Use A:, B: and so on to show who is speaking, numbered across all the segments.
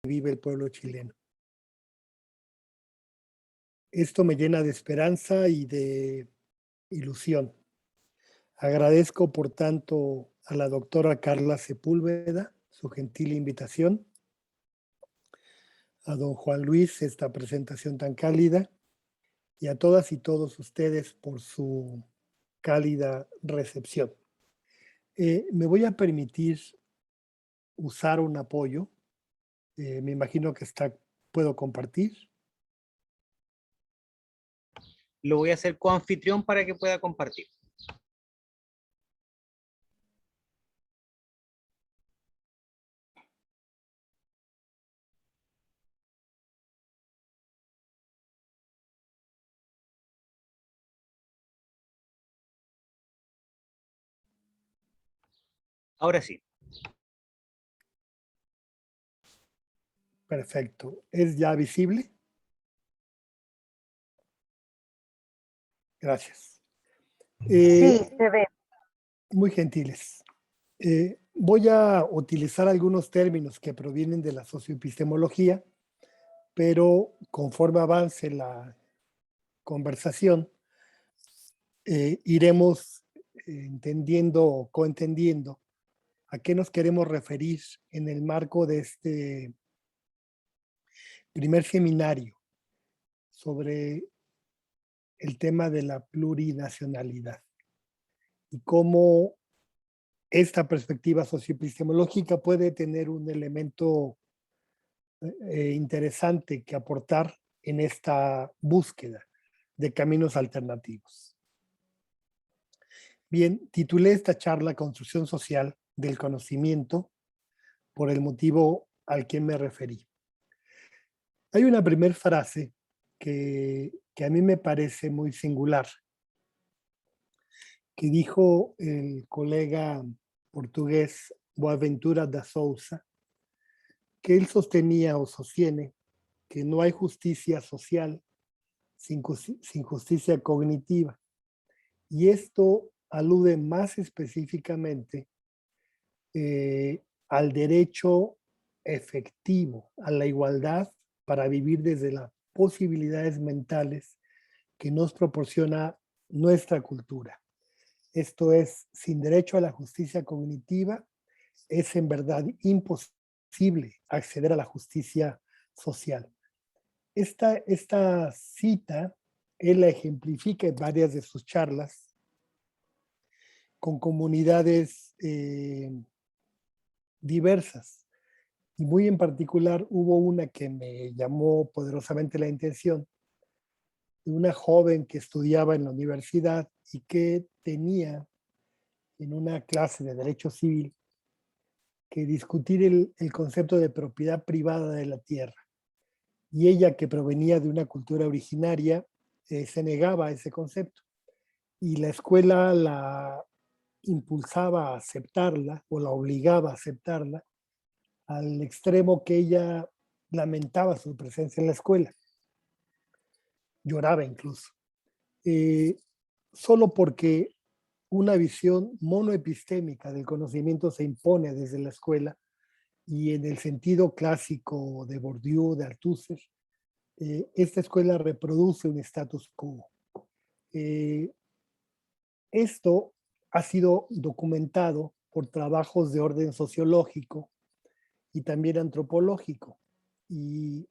A: vive el pueblo chileno. Esto me llena de esperanza y de ilusión. Agradezco, por tanto, a la doctora Carla Sepúlveda su gentil invitación, a don Juan Luis esta presentación tan cálida y a todas y todos ustedes por su cálida recepción. Me voy a permitir usar un apoyo. Me imagino que puedo compartir.
B: Lo voy a hacer coanfitrión para que pueda compartir. Ahora sí.
A: Perfecto. ¿Es ya visible? Gracias.
C: Sí, se ve.
A: Muy gentiles. Voy a utilizar algunos términos que provienen de la socioepistemología, pero conforme avance la conversación, iremos entendiendo o coentendiendo a qué nos queremos referir en el marco de este primer seminario sobre el tema de la plurinacionalidad y cómo esta perspectiva socioepistemológica puede tener un elemento interesante que aportar en esta búsqueda de caminos alternativos. Bien, titulé esta charla Construcción Social del Conocimiento por el motivo al que me referí. Hay una primera frase que a mí me parece muy singular, que dijo el colega portugués Boaventura da Souza, que él sostenía o sostiene que no hay justicia social sin justicia cognitiva. Y esto alude más específicamente al derecho efectivo, a la igualdad para vivir desde las posibilidades mentales que nos proporciona nuestra cultura. Esto es, sin derecho a la justicia cognitiva, es en verdad imposible acceder a la justicia social. Esta cita, él la ejemplifica en varias de sus charlas con comunidades diversas. Y muy en particular hubo una que me llamó poderosamente la atención, de una joven que estudiaba en la universidad y que tenía en una clase de derecho civil que discutir el concepto de propiedad privada de la tierra. Y ella, que provenía de una cultura originaria, se negaba a ese concepto. Y la escuela la impulsaba a aceptarla o la obligaba a aceptarla al extremo que ella lamentaba su presencia en la escuela. Lloraba incluso. Solo porque una visión monoepistémica del conocimiento se impone desde la escuela y en el sentido clásico de Bourdieu, de Althusser, esta escuela reproduce un status quo. Esto ha sido documentado por trabajos de orden sociológico y también antropológico. Y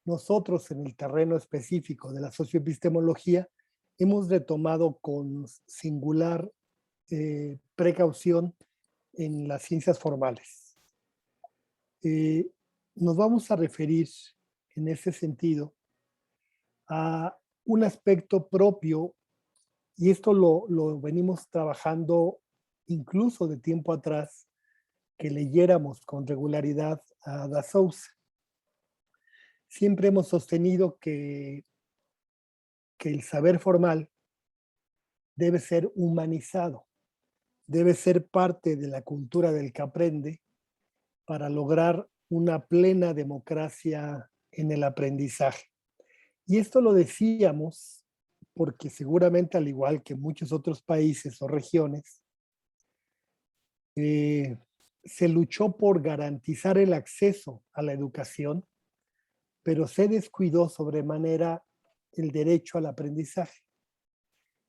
A: nosotros en el terreno específico de la socioepistemología hemos retomado con singular precaución en las ciencias formales. Nos vamos a referir en ese sentido a un aspecto propio, y esto lo venimos trabajando incluso de tiempo atrás, que leyéramos con regularidad a Da Souza. Siempre hemos sostenido que el saber formal debe ser humanizado, debe ser parte de la cultura del que aprende para lograr una plena democracia en el aprendizaje. Y esto lo decíamos porque seguramente, al igual que muchos otros países o regiones, se luchó por garantizar el acceso a la educación, pero se descuidó sobremanera el derecho al aprendizaje.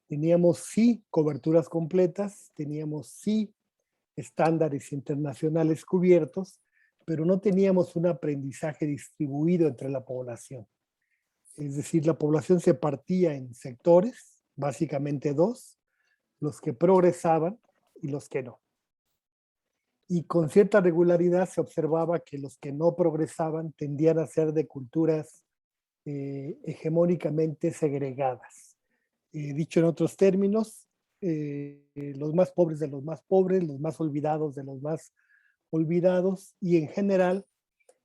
A: Teníamos sí coberturas completas, teníamos sí estándares internacionales cubiertos, pero no teníamos un aprendizaje distribuido entre la población. Es decir, la población se partía en sectores, básicamente dos, los que progresaban y los que no. Y con cierta regularidad se observaba que los que no progresaban tendían a ser de culturas hegemónicamente segregadas. Dicho en otros términos, los más pobres de los más pobres, los más olvidados de los más olvidados, y en general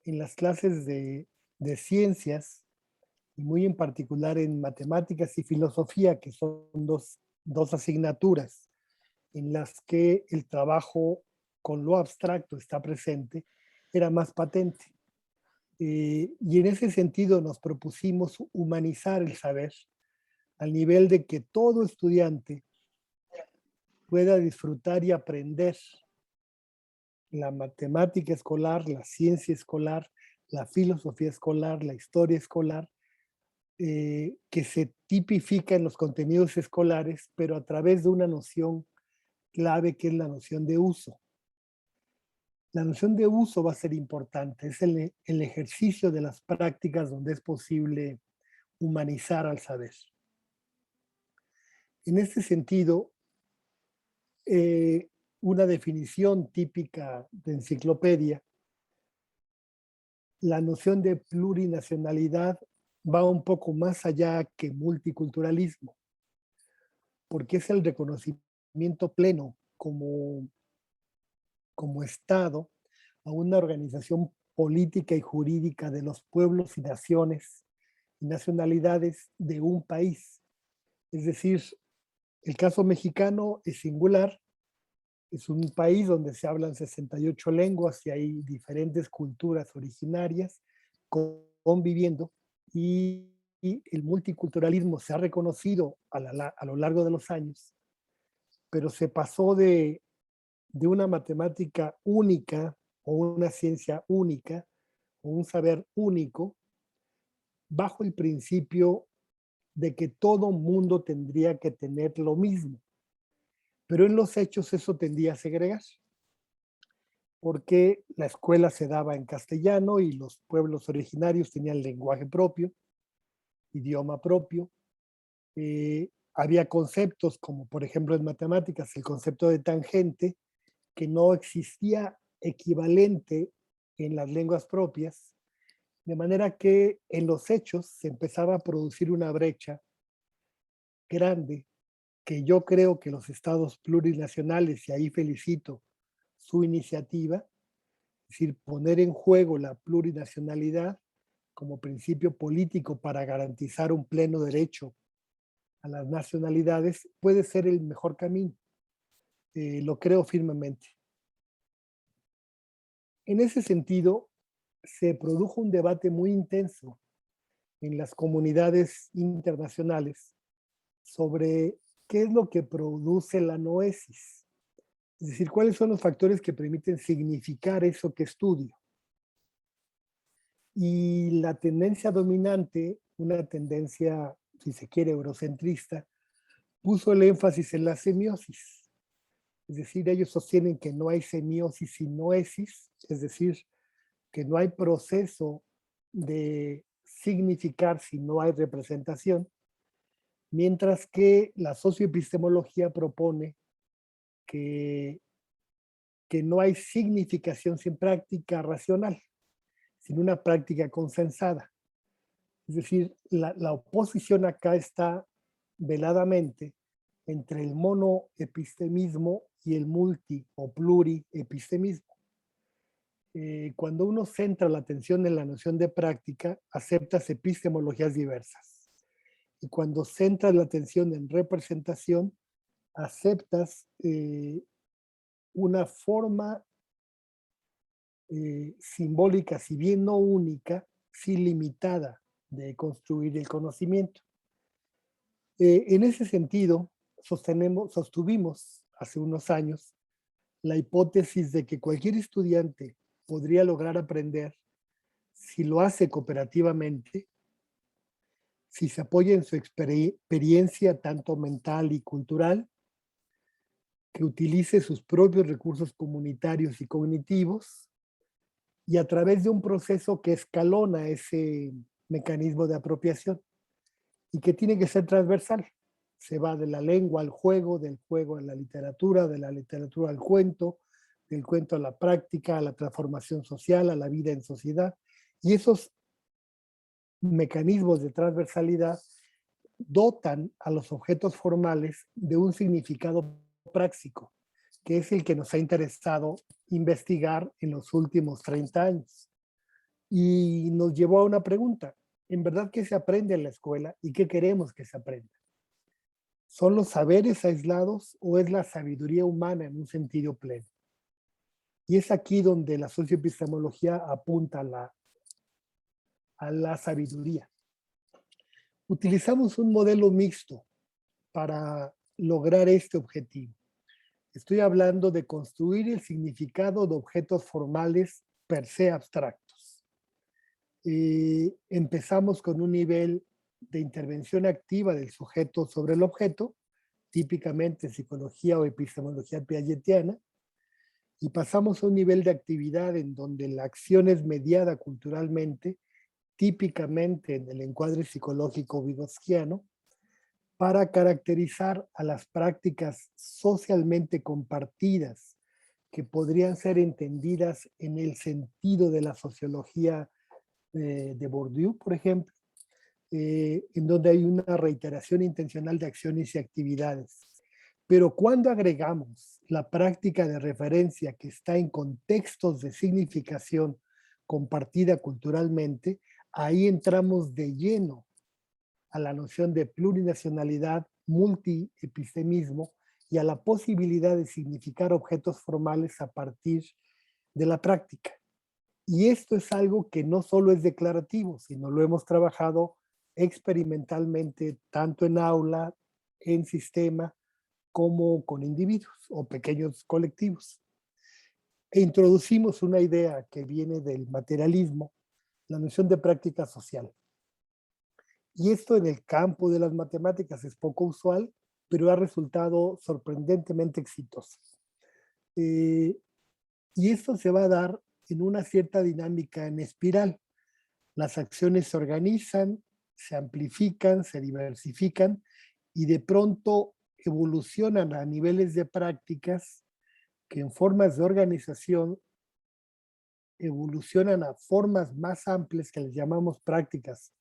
A: en las clases de ciencias, y muy en particular en matemáticas y filosofía, que son dos asignaturas en las que el trabajo con lo abstracto está presente, era más patente. Y en ese sentido nos propusimos humanizar el saber al nivel de que todo estudiante pueda disfrutar y aprender la matemática escolar, la ciencia escolar, la filosofía escolar, la historia escolar, que se tipifica en los contenidos escolares, pero a través de una noción clave que es la noción de uso. La noción de uso va a ser importante, es el ejercicio de las prácticas donde es posible humanizar al saber. En este sentido, una definición típica de enciclopedia, la noción de plurinacionalidad va un poco más allá que multiculturalismo, porque es el reconocimiento pleno como Estado a una organización política y jurídica de los pueblos y naciones y nacionalidades de un país. Es decir, el caso mexicano es singular, es un país donde se hablan 68 lenguas y hay diferentes culturas originarias conviviendo, y el multiculturalismo se ha reconocido a lo largo de los años, pero se pasó de una matemática única o una ciencia única o un saber único bajo el principio de que todo mundo tendría que tener lo mismo. Pero en los hechos eso tendía a segregar, porque la escuela se daba en castellano y los pueblos originarios tenían lenguaje propio, idioma propio. Había conceptos como, por ejemplo, en matemáticas, el concepto de tangente, que no existía equivalente en las lenguas propias, de manera que en los hechos se empezaba a producir una brecha grande que yo creo que los estados plurinacionales, y ahí felicito su iniciativa, es decir, poner en juego la plurinacionalidad como principio político para garantizar un pleno derecho a las nacionalidades, puede ser el mejor camino. Lo creo firmemente. En ese sentido, se produjo un debate muy intenso en las comunidades internacionales sobre qué es lo que produce la noesis. Es decir, cuáles son los factores que permiten significar eso que estudio. Y la tendencia dominante, una tendencia, si se quiere, eurocentrista, puso el énfasis en la semiosis. Es decir, ellos sostienen que no hay semiosis sin noesis, es decir, que no hay proceso de significar si no hay representación, mientras que la socioepistemología propone que, que no hay significación sin práctica racional, sin una práctica consensada. Es decir, la oposición acá está veladamente entre el monoepistemismo y el multi o pluriepistemismo. Cuando uno centra la atención en la noción de práctica, aceptas epistemologías diversas. Y cuando centras la atención en representación, aceptas una forma simbólica, si bien no única, sí limitada de construir el conocimiento. En ese sentido, sostuvimos hace unos años la hipótesis de que cualquier estudiante podría lograr aprender si lo hace cooperativamente, si se apoya en su experiencia tanto mental y cultural, que utilice sus propios recursos comunitarios y cognitivos, y a través de un proceso que escalona ese mecanismo de apropiación y que tiene que ser transversal. Se va de la lengua al juego, del juego a la literatura, de la literatura al cuento, del cuento a la práctica, a la transformación social, a la vida en sociedad. Y esos mecanismos de transversalidad dotan a los objetos formales de un significado práctico, que es el que nos ha interesado investigar en los últimos 30 años. Y nos llevó a una pregunta: ¿en verdad qué se aprende en la escuela y qué queremos que se aprenda? ¿Son los saberes aislados o es la sabiduría humana en un sentido pleno? Y es aquí donde la socioepistemología apunta a la sabiduría. Utilizamos un modelo mixto para lograr este objetivo. Estoy hablando de construir el significado de objetos formales per se abstractos. Empezamos con un nivel de intervención activa del sujeto sobre el objeto, típicamente psicología o epistemología piagetiana, y pasamos a un nivel de actividad en donde la acción es mediada culturalmente, típicamente en el encuadre psicológico vygotskiano, para caracterizar a las prácticas socialmente compartidas que podrían ser entendidas en el sentido de la sociología de Bourdieu, por ejemplo, en donde hay una reiteración intencional de acciones y actividades. Pero cuando agregamos la práctica de referencia que está en contextos de significación compartida culturalmente, ahí entramos de lleno a la noción de plurinacionalidad, multiepistemismo y a la posibilidad de significar objetos formales a partir de la práctica. Y esto es algo que no solo es declarativo, sino lo hemos trabajado experimentalmente tanto en aula, en sistema, como con individuos o pequeños colectivos. E introducimos una idea que viene del materialismo, la noción de práctica social. Y esto en el campo de las matemáticas es poco usual, pero ha resultado sorprendentemente exitoso. Y esto se va a dar en una cierta dinámica en espiral. Las acciones se organizan, se amplifican, se diversifican y de pronto evolucionan a niveles de prácticas que en formas de organización evolucionan a formas más amplias que les llamamos prácticas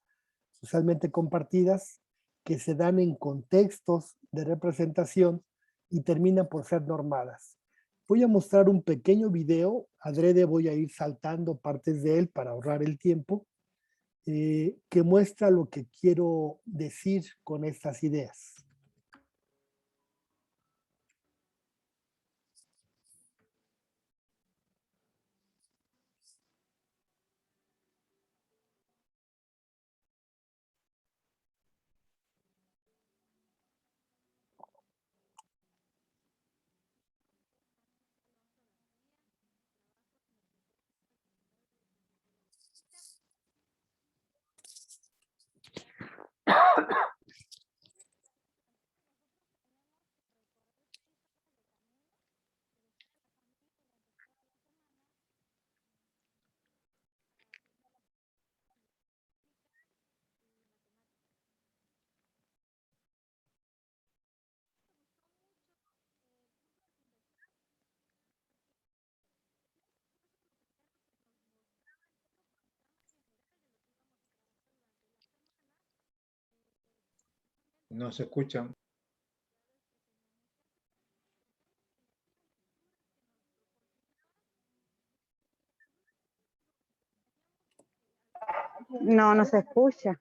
A: socialmente compartidas, que se dan en contextos de representación y terminan por ser normadas. Voy a mostrar un pequeño video, adrede voy a ir saltando partes de él para ahorrar el tiempo, que muestra lo que quiero decir con estas ideas.
B: No se escuchan.
C: No, no se escucha.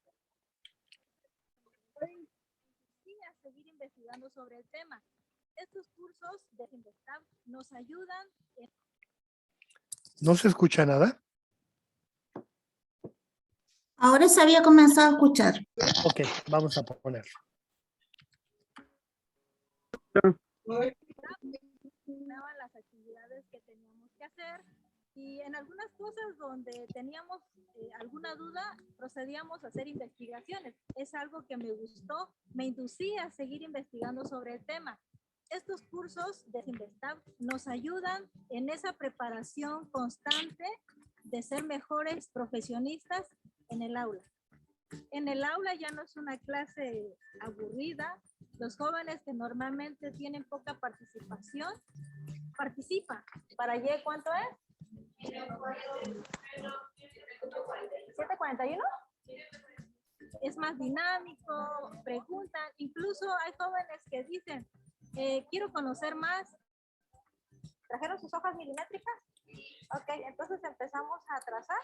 D: Seguir investigando sobre el tema. Estos cursos de Investab nos ayudan.
A: ¿No se escucha nada?
E: Ahora se había comenzado a escuchar.
A: Ok, vamos a ponerlo.
D: Daban las actividades qué teníamos que hacer. Y en algunas cosas donde teníamos alguna duda, procedíamos a hacer investigaciones. Es algo que me gustó, me inducía a seguir investigando sobre el tema. Estos cursos de Sinvestav nos ayudan en esa preparación constante de ser mejores profesionistas en el aula. En el aula ya no es una clase aburrida. Los jóvenes que normalmente tienen poca participación, participan. ¿Para Y cuánto es? 7:41. Es más dinámico, preguntan, incluso hay jóvenes que dicen, quiero conocer más. ¿Trajeron sus hojas milimétricas? Ok, entonces empezamos a trazar.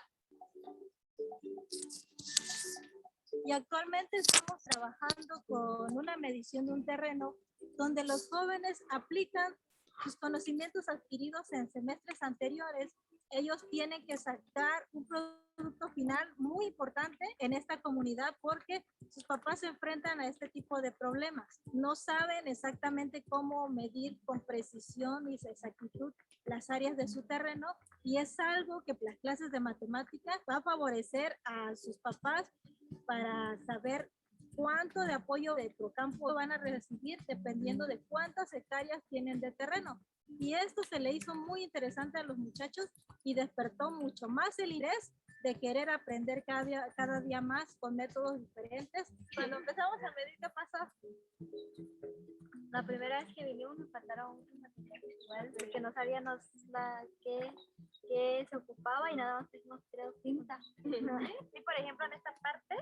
D: Y actualmente estamos trabajando con una medición de un terreno donde los jóvenes aplican sus conocimientos adquiridos en semestres anteriores. Ellos tienen que sacar un producto final muy importante en esta comunidad porque sus papás se enfrentan a este tipo de problemas. No saben exactamente cómo medir con precisión y exactitud las áreas de su terreno, y es algo que las clases de matemáticas va a favorecer a sus papás para saber cuánto de apoyo de Procampo van a recibir dependiendo de cuántas hectáreas tienen de terreno. Y esto se le hizo muy interesante a los muchachos y despertó mucho más el interés de querer aprender cada día más con métodos diferentes. Cuando empezamos a medir, ¿qué pasó? La primera vez que vinimos nos faltaron muchos materiales visuales porque no sabíamos qué se ocupaba y nada más pusimos, creo, cinta. Sí, por ejemplo, en esta parte,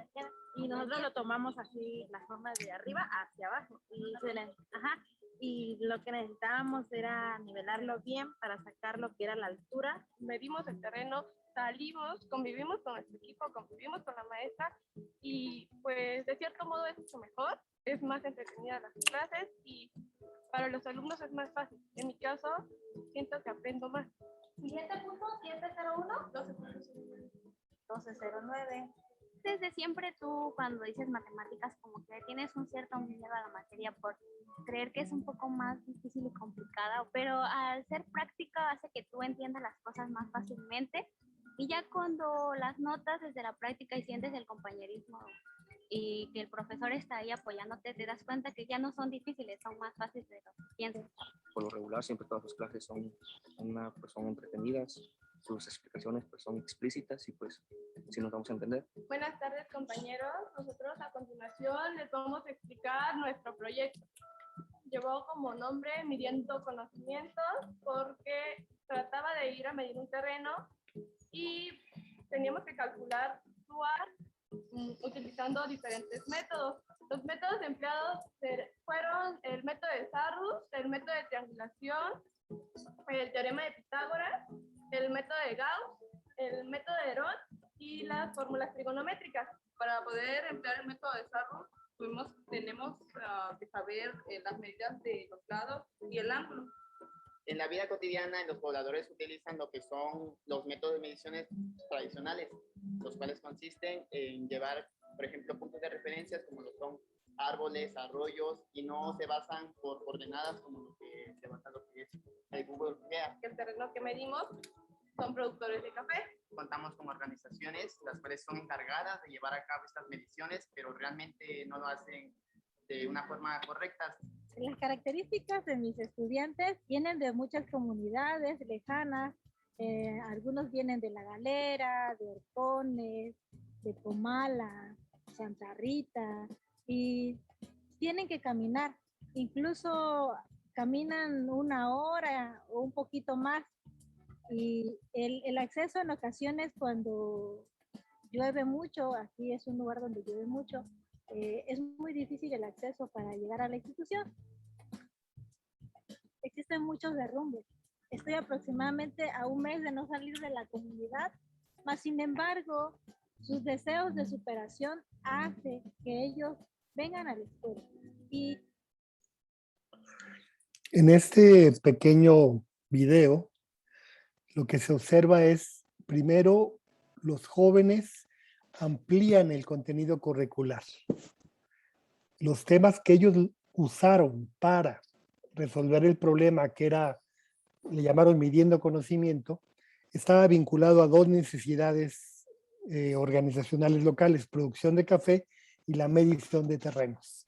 D: y nosotros lo tomamos así, las formas de arriba hacia abajo. Y lo que necesitábamos era nivelarlo bien para sacar lo que era la altura.
F: Medimos el terreno, salimos, convivimos con nuestro equipo, convivimos con la maestra y pues de cierto modo es mucho mejor, es más entretenida las clases y para los alumnos es más fácil. En mi caso, siento que aprendo más.
D: Siguiente punto, 701. 1209.
G: Desde siempre tú cuando dices matemáticas como que tienes un cierto miedo a la materia por creer que es un poco más difícil y complicada, pero al ser práctica hace que tú entiendas las cosas más fácilmente y ya cuando las notas desde la práctica y sientes el compañerismo y que el profesor está ahí apoyándote, te das cuenta que ya no son difíciles, son más fáciles de lo que piensas.
H: Por lo regular siempre todas las clases son entretenidas, sus explicaciones pues son explícitas y pues si nos vamos a entender.
F: Buenas tardes compañeros, nosotros a continuación les vamos a explicar nuestro proyecto. Llevó como nombre Midiendo Conocimientos porque trataba de ir a medir un terreno y teníamos que calcular su AR utilizando diferentes métodos. Los métodos empleados fueron el método de Sarrus, el método de triangulación, el teorema de Pitágoras, el método de Gauss, el método de Herón y las fórmulas trigonométricas.
I: Para poder emplear el método de Sarrus, tenemos que saber las medidas de los lados y el ángulo.
J: En la vida cotidiana, los pobladores utilizan lo que son los métodos de mediciones tradicionales, los cuales consisten en llevar, por ejemplo, puntos de referencias como lo son árboles, arroyos, y no se basan por coordenadas como lo que se basa lo que es el Google Earth.
F: El terreno que medimos son productores de café.
J: Contamos con organizaciones las cuales son encargadas de llevar a cabo estas mediciones, pero realmente no lo hacen de una forma correcta.
D: Las características de mis estudiantes vienen de muchas comunidades lejanas. Algunos vienen de La Galera, de Orcones, de Comala, Santa Rita, y tienen que caminar. Incluso caminan 1 hora o un poquito más. Y el acceso en ocasiones cuando llueve mucho, aquí es un lugar donde llueve mucho, es muy difícil el acceso para llegar a la institución. Existen muchos derrumbes. Estoy aproximadamente a 1 mes de no salir de la comunidad, mas sin embargo, sus deseos de superación hacen que ellos vengan a la escuela. Y
A: en este pequeño video, lo que se observa es, primero, los jóvenes amplían el contenido curricular. Los temas que ellos usaron para resolver el problema, que era le llamaron Midiendo Conocimiento, estaba vinculado a dos necesidades organizacionales locales, producción de café y la medición de terrenos.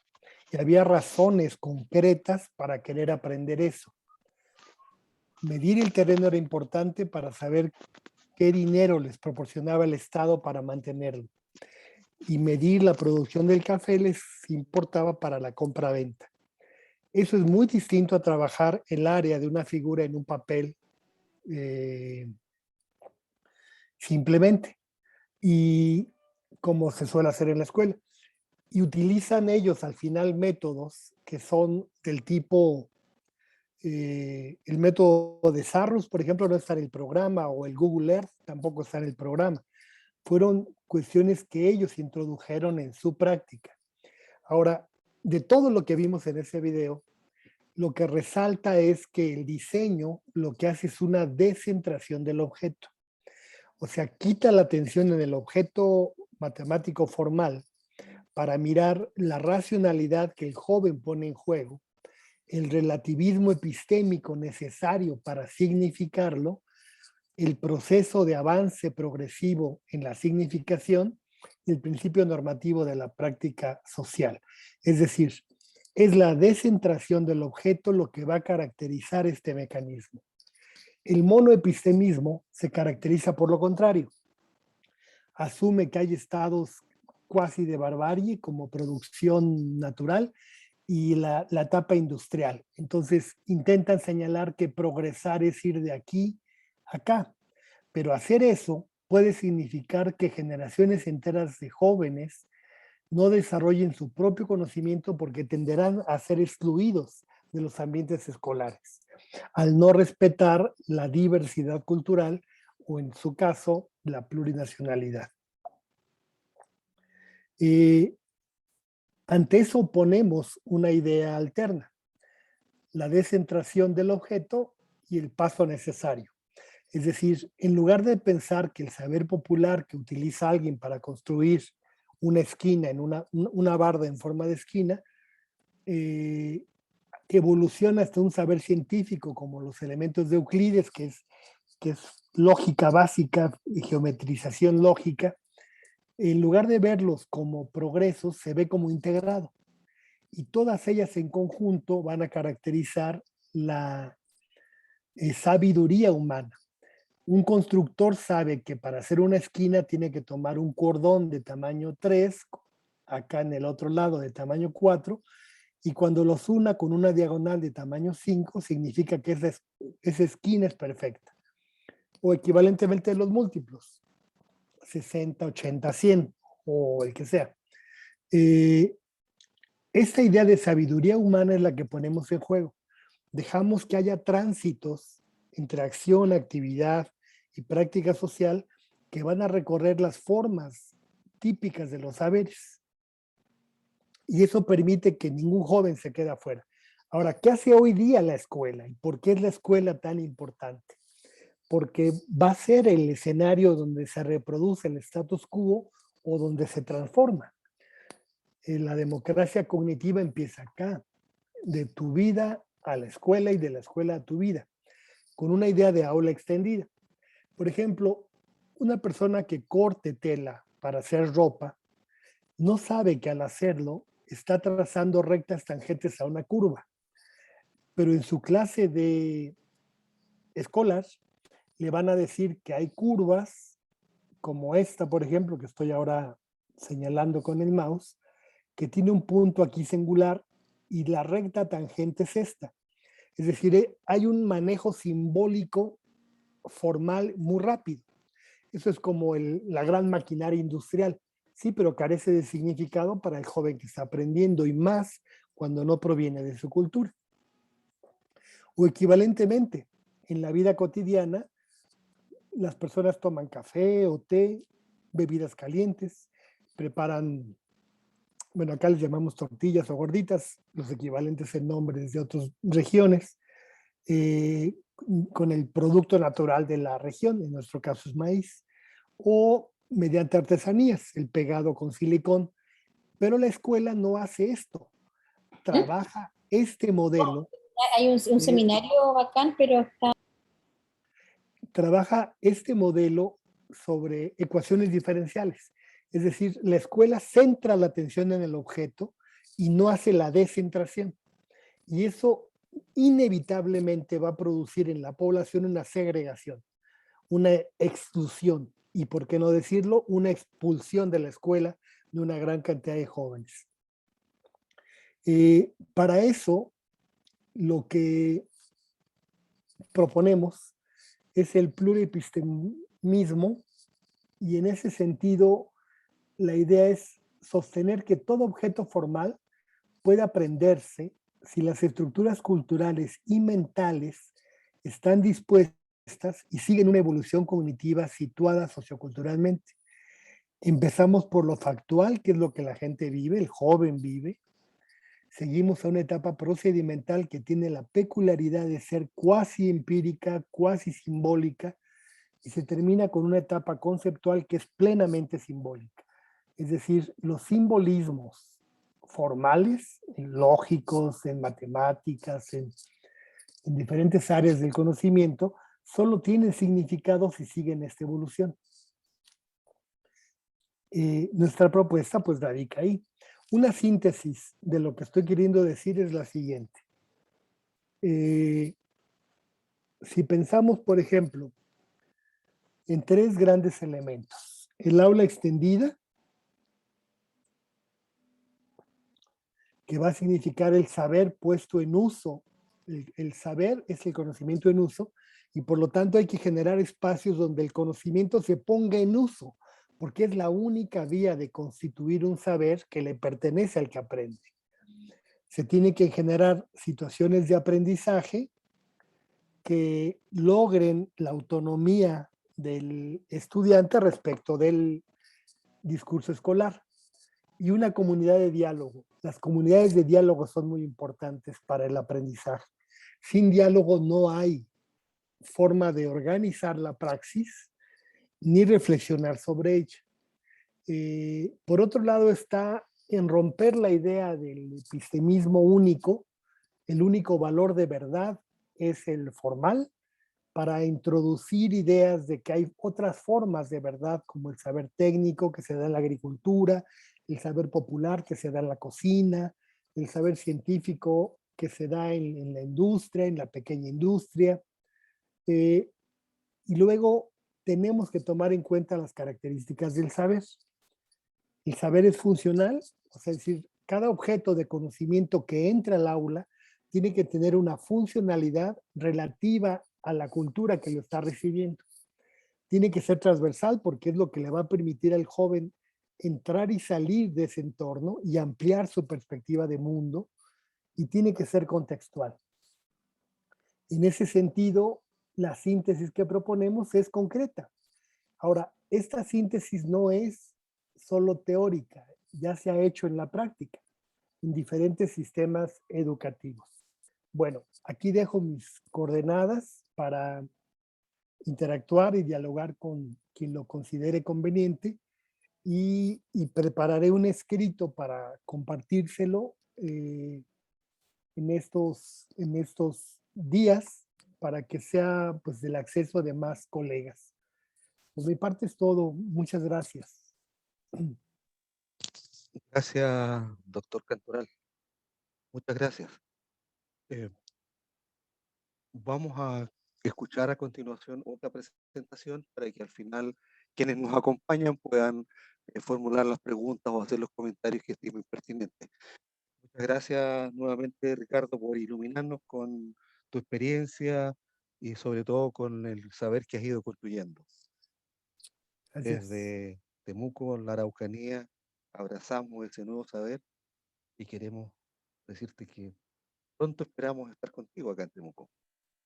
A: Y había razones concretas para querer aprender eso. Medir el terreno era importante para saber qué dinero les proporcionaba el Estado para mantenerlo. Y medir la producción del café les importaba para la compra-venta. Eso es muy distinto a trabajar el área de una figura en un papel simplemente, y como se suele hacer en la escuela. Y utilizan ellos al final métodos que son del tipo, el método de Sarrus, por ejemplo, no está en el programa, o el Google Earth tampoco está en el programa. Fueron cuestiones que ellos introdujeron en su práctica. Ahora, de todo lo que vimos en ese video, lo que resalta es que el diseño lo que hace es una descentración del objeto. O sea, quita la atención en el objeto matemático formal para mirar la racionalidad que el joven pone en juego, el relativismo epistémico necesario para significarlo, el proceso de avance progresivo en la significación y el principio normativo de la práctica social. Es decir, es la descentración del objeto lo que va a caracterizar este mecanismo. El monoepistemismo se caracteriza por lo contrario. Asume que hay estados cuasi de barbarie como producción natural y la etapa industrial. Entonces intentan señalar que progresar es ir de aquí a acá, pero hacer eso puede significar que generaciones enteras de jóvenes no desarrollen su propio conocimiento porque tenderán a ser excluidos de los ambientes escolares, al no respetar la diversidad cultural o, en su caso, la plurinacionalidad. Ante eso ponemos una idea alterna, la descentración del objeto y el paso necesario. Es decir, en lugar de pensar que el saber popular que utiliza alguien para construir una esquina, en una barda en forma de esquina, evoluciona hasta un saber científico como los elementos de Euclides, que es lógica básica, geometrización lógica. En lugar de verlos como progresos, se ve como integrado. Y todas ellas en conjunto van a caracterizar la sabiduría humana. Un constructor sabe que para hacer una esquina tiene que tomar un cordón de tamaño 3, acá en el otro lado de tamaño 4, y cuando los una con una diagonal de tamaño 5, significa que esa esquina es perfecta. O equivalentemente los múltiplos, 60, 80, 100, o el que sea. Esta idea de sabiduría humana es la que ponemos en juego. Dejamos que haya tránsitos entre acción, actividad y práctica social que van a recorrer las formas típicas de los saberes. Y eso permite que ningún joven se quede afuera. Ahora, ¿qué hace hoy día la escuela? ¿Y por qué es la escuela tan importante? Porque va a ser el escenario donde se reproduce el status quo o donde se transforma. La democracia cognitiva empieza acá, de tu vida a la escuela y de la escuela a tu vida, con una idea de aula extendida. Por ejemplo, una persona que corte tela para hacer ropa no sabe que al hacerlo está trazando rectas tangentes a una curva, pero en su clase de escolar le van a decir que hay curvas como esta, por ejemplo, que estoy ahora señalando con el mouse, que tiene un punto aquí singular y la recta tangente es esta. Es decir, hay un manejo simbólico formal muy rápido. Eso es como la gran maquinaria industrial. Sí, pero carece de significado para el joven que está aprendiendo y más cuando no proviene de su cultura. O equivalentemente, en la vida cotidiana, las personas toman café o té, bebidas calientes, preparan, bueno, acá les llamamos tortillas o gorditas, los equivalentes en nombres de otras regiones, con el producto natural de la región, en nuestro caso es maíz, o mediante artesanías, el pegado con silicón. Pero la escuela no hace esto, trabaja este modelo.
K: Hay un seminario bacán, pero está...
A: trabaja este modelo sobre ecuaciones diferenciales. Es decir, la escuela centra la atención en el objeto y no hace la descentración. Y eso inevitablemente va a producir en la población una segregación, una exclusión y, por qué no decirlo, una expulsión de la escuela de una gran cantidad de jóvenes. Para eso, lo que proponemos es el pluriepistemismo, y en ese sentido la idea es sostener que todo objeto formal puede aprenderse si las estructuras culturales y mentales están dispuestas y siguen una evolución cognitiva situada socioculturalmente. Empezamos por lo factual, que es lo que la gente vive, el joven vive. Seguimos a una etapa procedimental que tiene la peculiaridad de ser cuasi empírica, cuasi simbólica, y se termina con una etapa conceptual que es plenamente simbólica. Es decir, los simbolismos formales, lógicos, en matemáticas, en diferentes áreas del conocimiento, solo tienen significado si siguen esta evolución. Nuestra propuesta pues radica ahí. Una síntesis de lo que estoy queriendo decir es la siguiente. Si pensamos, por ejemplo, en tres grandes elementos. El aula extendida, que va a significar el saber puesto en uso. El saber es el conocimiento en uso, y por lo tanto hay que generar espacios donde el conocimiento se ponga en uso, porque es la única vía de constituir un saber que le pertenece al que aprende. Se tiene que generar situaciones de aprendizaje que logren la autonomía del estudiante respecto del discurso escolar, y una comunidad de diálogo. Las comunidades de diálogo son muy importantes para el aprendizaje. Sin diálogo no hay forma de organizar la praxis ni reflexionar sobre ella. Por otro lado está en romper la idea del epistemismo único. El único valor de verdad es el formal, para introducir ideas de que hay otras formas de verdad, como el saber técnico que se da en la agricultura, el saber popular que se da en la cocina, el saber científico que se da en la industria, en la pequeña industria. Y luego tenemos que tomar en cuenta las características del saber. El saber es funcional, o sea, es decir, cada objeto de conocimiento que entra al aula tiene que tener una funcionalidad relativa a la cultura que lo está recibiendo. Tiene que ser transversal porque es lo que le va a permitir al joven entrar y salir de ese entorno y ampliar su perspectiva de mundo, y tiene que ser contextual. En ese sentido, la síntesis que proponemos es concreta. Ahora, esta síntesis no es solo teórica, ya se ha hecho en la práctica, en diferentes sistemas educativos. Bueno, aquí dejo mis coordenadas para interactuar y dialogar con quien lo considere conveniente, y prepararé un escrito para compartírselo en estos días, para que sea pues del acceso de más colegas. Por mi parte es todo. Muchas gracias.
K: Gracias, doctor Cantoral. Muchas gracias. Vamos a escuchar a continuación otra presentación para que al final quienes nos acompañan puedan formular las preguntas o hacer los comentarios que estimen pertinentes. Muchas gracias nuevamente, Ricardo, por iluminarnos con tu experiencia y sobre todo con el saber que has ido construyendo.
A: Gracias.
K: Desde Temuco, la Araucanía, abrazamos ese nuevo saber y queremos decirte que pronto esperamos estar contigo acá en Temuco.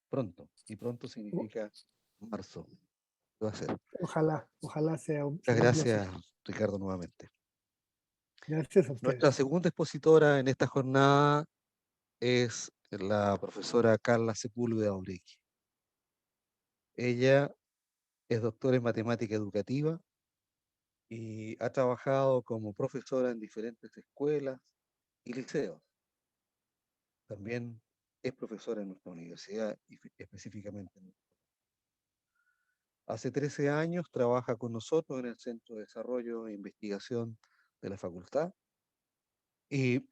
K: Pronto, y pronto significa marzo. Va a ser.
A: Ojalá sea un
K: Muchas
A: placer.
K: gracias, Ricardo, nuevamente.
A: Gracias a ustedes.
K: Nuestra segunda expositora en esta jornada es la profesora Carla Sepúlveda Obrequi. Ella es doctora en matemática educativa y ha trabajado como profesora en diferentes escuelas y liceos. También es profesora en nuestra universidad y específicamente en Hace 13 años trabaja con nosotros en el Centro de Desarrollo e Investigación de la Facultad y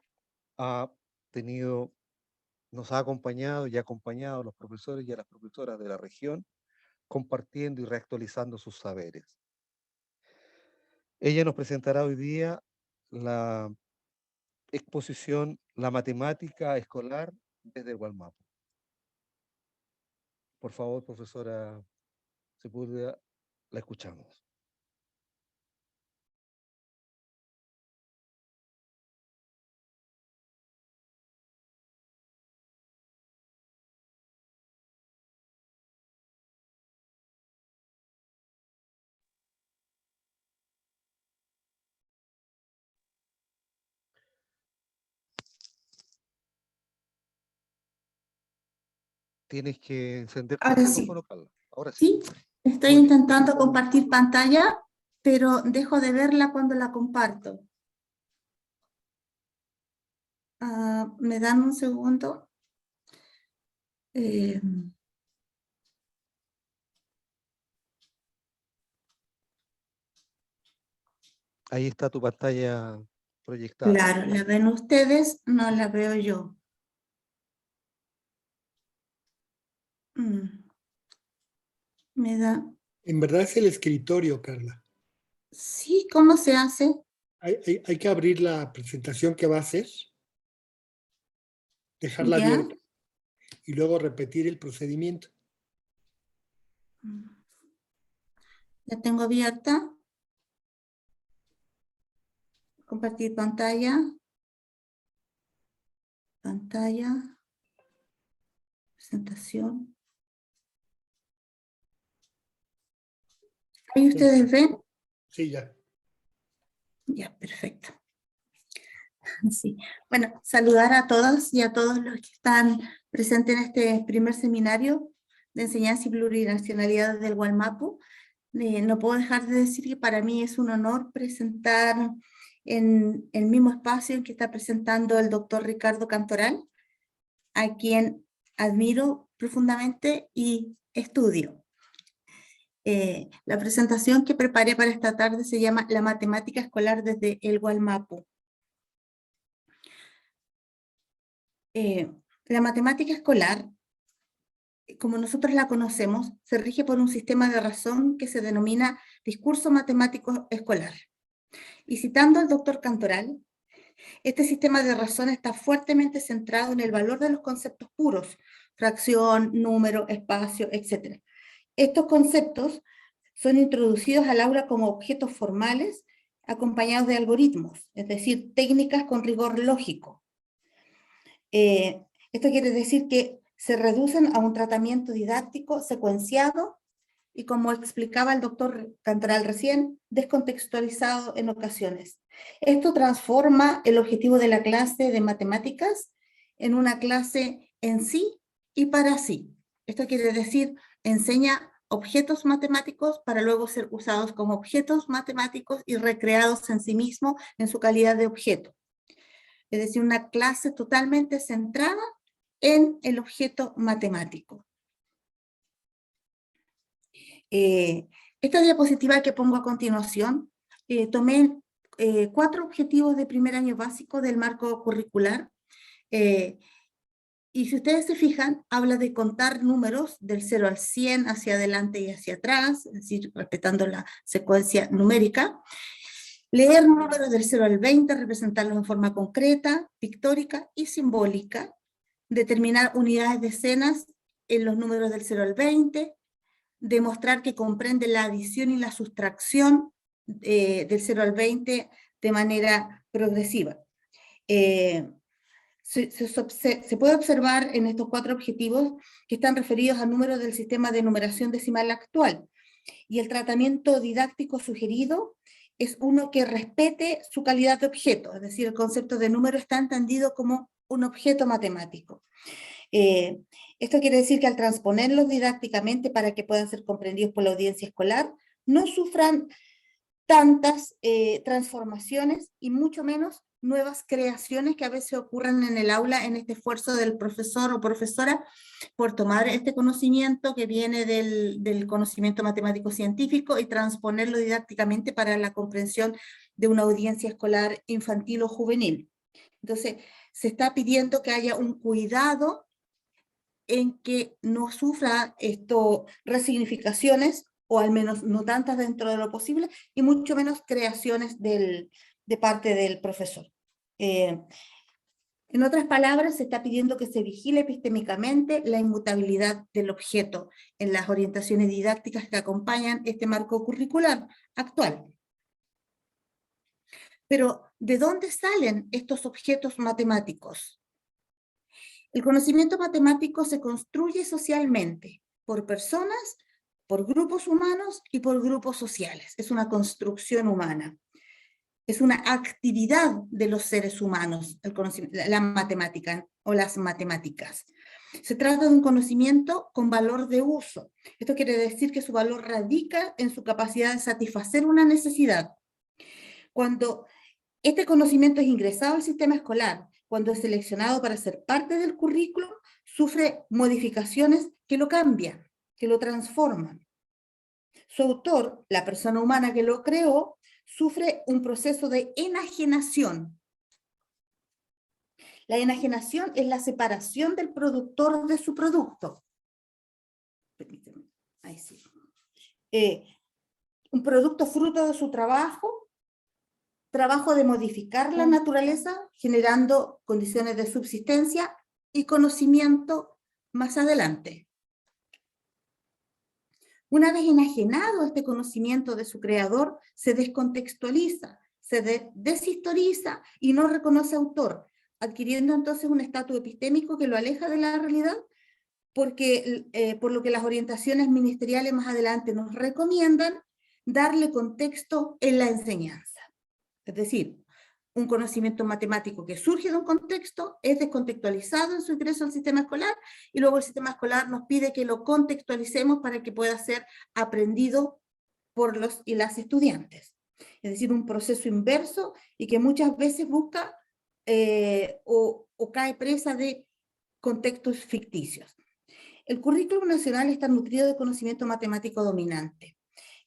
K: nos ha acompañado y ha acompañado a los profesores y a las profesoras de la región, compartiendo y reactualizando sus saberes. Ella nos presentará hoy día la exposición La matemática escolar desde el Gualmapu. Por favor, profesora Sepúlveda, la escuchamos. Tienes que encender tu
E: Ahora sí.
K: micrófono, Carla. Ahora sí.
E: Sí, estoy
K: Muy bien.
E: intentando compartir pantalla, pero dejo de verla cuando la comparto. ¿Me dan un segundo?
K: Ahí está tu pantalla proyectada.
E: Claro, la ven ustedes, no la veo yo. Me da...
A: En verdad es el escritorio, Carla.
E: Sí, ¿cómo se hace?
A: Hay que abrir la presentación que va a hacer, dejarla
E: ¿Ya?
A: abierta y luego repetir el procedimiento.
E: La tengo abierta. Compartir pantalla. Pantalla. Presentación. ¿Ahí ustedes ven?
A: Sí, ya.
E: Ya, perfecto. Sí. Bueno, saludar a todas y a todos los que están presentes en este primer seminario de enseñanza y plurinacionalidad del Gualmapu. No puedo dejar de decir que para mí es un honor presentar en el mismo espacio en que está presentando el doctor Ricardo Cantoral, a quien admiro profundamente y estudio. La presentación que preparé para esta tarde se llama La matemática escolar desde el Gualmapu. La matemática escolar, como nosotros la conocemos, se rige por un sistema de razón que se denomina discurso matemático escolar. Y citando al doctor Cantoral, este sistema de razón está fuertemente centrado en el valor de los conceptos puros, fracción, número, espacio, etc. Estos conceptos son introducidos al aula como objetos formales acompañados de algoritmos, es decir, técnicas con rigor lógico. Esto quiere decir que se reducen a un tratamiento didáctico secuenciado y, como explicaba el doctor Cantoral recién, descontextualizado en ocasiones. Esto transforma el objetivo de la clase de matemáticas en una clase en sí y para sí. Esto quiere decir, enseña objetos matemáticos para luego ser usados como objetos matemáticos y recreados en sí mismo en su calidad de objeto. Es decir, una clase totalmente centrada en el objeto matemático. Esta diapositiva que pongo a continuación, tomé 4 objetivos de primer año básico del marco curricular, y si ustedes se fijan, habla de contar números del 0 al 100 hacia adelante y hacia atrás, es decir, respetando la secuencia numérica. Leer números del 0 al 20, representarlos en forma concreta, pictórica y simbólica. Determinar unidades de decenas en los números del 0 al 20. Demostrar que comprende la adición y la sustracción del 0 al 20 de manera progresiva. Se puede observar en estos 4 objetivos que están referidos a números del sistema de numeración decimal actual, y el tratamiento didáctico sugerido es uno que respete su calidad de objeto, es decir, el concepto de número está entendido como un objeto matemático. Esto quiere decir que al transponerlos didácticamente para que puedan ser comprendidos por la audiencia escolar, no sufran tantas transformaciones y mucho menos nuevas creaciones que a veces ocurren en el aula en este esfuerzo del profesor o profesora por tomar este conocimiento que viene del conocimiento matemático-científico y transponerlo didácticamente para la comprensión de una audiencia escolar infantil o juvenil. Entonces, se está pidiendo que haya un cuidado en que no sufra esto resignificaciones, o al menos no tantas dentro de lo posible, y mucho menos creaciones de parte del profesor. En otras palabras, se está pidiendo que se vigile epistémicamente la inmutabilidad del objeto en las orientaciones didácticas que acompañan este marco curricular actual. Pero, ¿de dónde salen estos objetos matemáticos? El conocimiento matemático se construye socialmente por personas, por grupos humanos y por grupos sociales. Es una construcción humana. Es una actividad de los seres humanos, la matemática o las matemáticas. Se trata de un conocimiento con valor de uso. Esto quiere decir que su valor radica en su capacidad de satisfacer una necesidad. Cuando este conocimiento es ingresado al sistema escolar, cuando es seleccionado para ser parte del currículo, sufre modificaciones que lo cambian, que lo transforman. Su autor, la persona humana que lo creó, sufre un proceso de enajenación. La enajenación es la separación del productor de su producto. Permíteme, ahí sí. Un producto fruto de su trabajo de modificar la naturaleza, generando condiciones de subsistencia y conocimiento más adelante. Una vez enajenado este conocimiento de su creador, se descontextualiza, se deshistoriza y no reconoce autor, adquiriendo entonces un estatus epistémico que lo aleja de la realidad, por lo que las orientaciones ministeriales más adelante nos recomiendan darle contexto en la enseñanza. Es decir, un conocimiento matemático que surge de un contexto es descontextualizado en su ingreso al sistema escolar, y luego el sistema escolar nos pide que lo contextualicemos para que pueda ser aprendido por los y las estudiantes. Es decir, un proceso inverso y que muchas veces busca o cae presa de contextos ficticios. El currículum nacional está nutrido de conocimiento matemático dominante.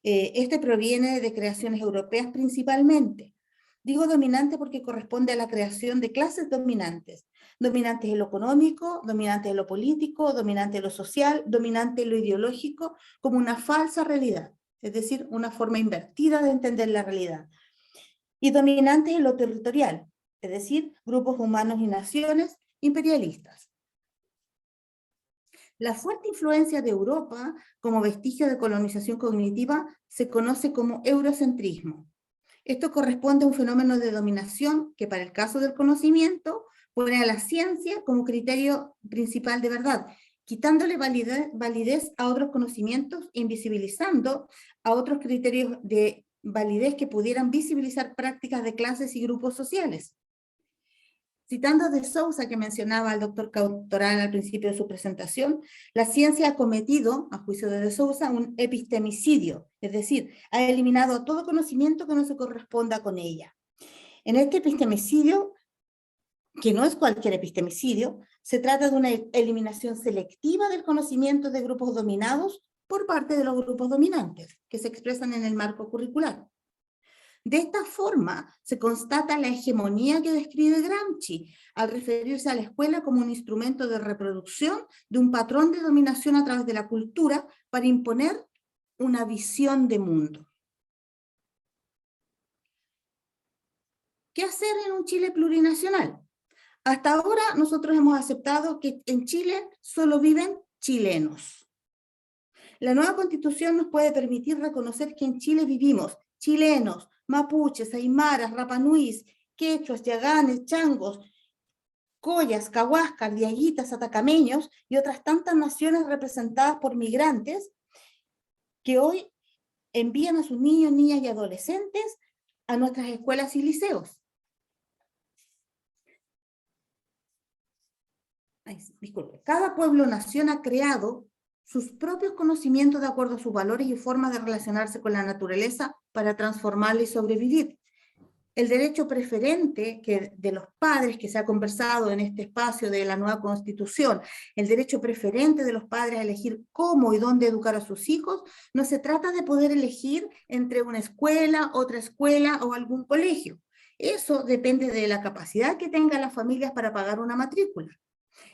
E: Este proviene de creaciones europeas principalmente. Digo dominante porque corresponde a la creación de clases dominantes. Dominantes en lo económico, dominantes en lo político, dominantes en lo social, dominante en lo ideológico, como una falsa realidad. Es decir, una forma invertida de entender la realidad. Y dominantes en lo territorial, es decir, grupos humanos y naciones imperialistas. La fuerte influencia de Europa como vestigio de colonización cognitiva se conoce como eurocentrismo. Esto corresponde a un fenómeno de dominación que para el caso del conocimiento pone a la ciencia como criterio principal de verdad, quitándole validez a otros conocimientos, invisibilizando a otros criterios de validez que pudieran visibilizar prácticas de clases y grupos sociales. Citando de Sousa, que mencionaba el doctor Cautorán al principio de su presentación, la ciencia ha cometido, a juicio de Sousa, un epistemicidio, es decir, ha eliminado todo conocimiento que no se corresponda con ella. En este epistemicidio, que no es cualquier epistemicidio, se trata de una eliminación selectiva del conocimiento de grupos dominados por parte de los grupos dominantes, que se expresan en el marco curricular. De esta forma se constata la hegemonía que describe Gramsci al referirse a la escuela como un instrumento de reproducción de un patrón de dominación a través de la cultura para imponer una visión de mundo. ¿Qué hacer en un Chile plurinacional? Hasta ahora nosotros hemos aceptado que en Chile solo viven chilenos. La nueva Constitución nos puede permitir reconocer que en Chile vivimos chilenos, mapuches, aymaras, rapanúis, quechuas, yaganes, changos, collas, cahuascas, diaguitas, atacameños y otras tantas naciones representadas por migrantes que hoy envían a sus niños, niñas y adolescentes a nuestras escuelas y liceos. Disculpe, cada pueblo-nación ha creado sus propios conocimientos de acuerdo a sus valores y formas de relacionarse con la naturaleza para transformarla y sobrevivir. El derecho preferente de los padres, que se ha conversado en este espacio de la nueva Constitución, el derecho preferente de los padres a elegir cómo y dónde educar a sus hijos, no se trata de poder elegir entre una escuela, otra escuela o algún colegio. Eso depende de la capacidad que tengan las familias para pagar una matrícula.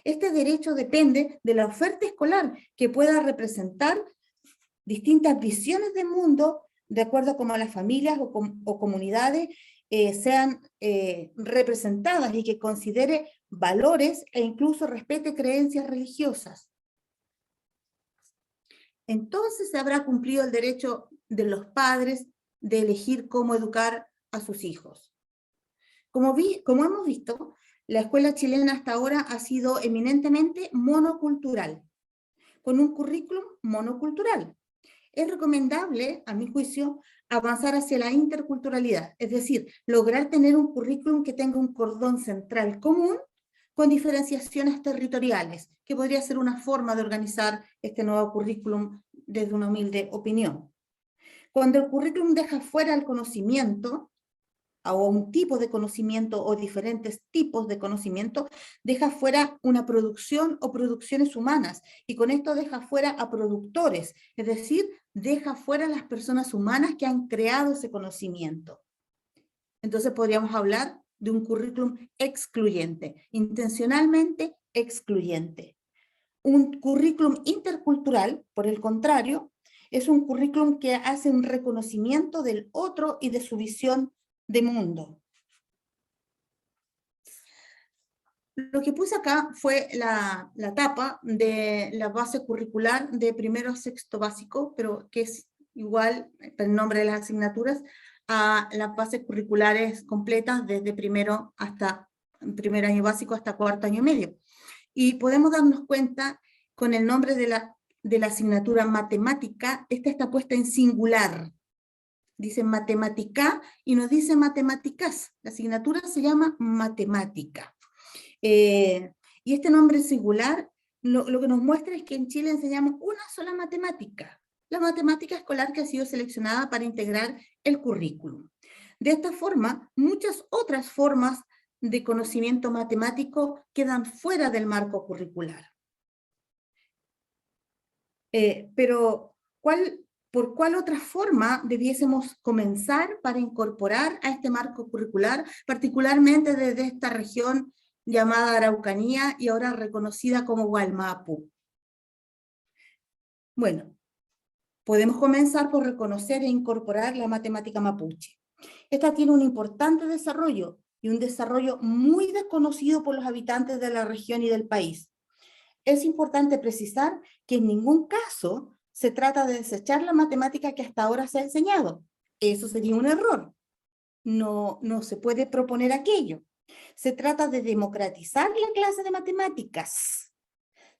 E: Este derecho depende de la oferta escolar que pueda representar distintas visiones del mundo de acuerdo a cómo las familias o comunidades sean representadas y que considere valores e incluso respete creencias religiosas. Entonces se habrá cumplido el derecho de los padres de elegir cómo educar a sus hijos. Como hemos visto, la escuela chilena hasta ahora ha sido eminentemente monocultural, con un currículum monocultural. Es recomendable, a mi juicio, avanzar hacia la interculturalidad, es decir, lograr tener un currículum que tenga un cordón central común con diferenciaciones territoriales, que podría ser una forma de organizar este nuevo currículum desde una humilde opinión. Cuando el currículum deja fuera el conocimiento, o un tipo de conocimiento o diferentes tipos de conocimiento, deja fuera una producción o producciones humanas, y con esto deja fuera a productores, es decir, deja fuera a las personas humanas que han creado ese conocimiento. Entonces podríamos hablar de un currículum excluyente, intencionalmente excluyente. Un currículum intercultural, por el contrario, es un currículum que hace un reconocimiento del otro y de su visión de mundo. Lo que puse acá fue la tapa de la base curricular de primero a sexto básico, pero que es igual, el nombre de las asignaturas, a las bases curriculares completas desde primero año básico hasta cuarto año medio. Y podemos darnos cuenta con el nombre de la asignatura matemática, esta está puesta en singular. Dice matemática y no dice matemáticas. La asignatura se llama matemática. Y este nombre singular lo que nos muestra es que en Chile enseñamos una sola matemática, la matemática escolar que ha sido seleccionada para integrar el currículum. De esta forma, muchas otras formas de conocimiento matemático quedan fuera del marco curricular. Pero, ¿por cuál otra forma debiésemos comenzar para incorporar a este marco curricular, particularmente desde esta región llamada Araucanía y ahora reconocida como Wallmapu? Bueno, podemos comenzar por reconocer e incorporar la matemática mapuche. Esta tiene un importante desarrollo y un desarrollo muy desconocido por los habitantes de la región y del país. Es importante precisar que en ningún caso se trata de desechar la matemática que hasta ahora se ha enseñado. Eso sería un error. No se puede proponer aquello. Se trata de democratizar la clase de matemáticas,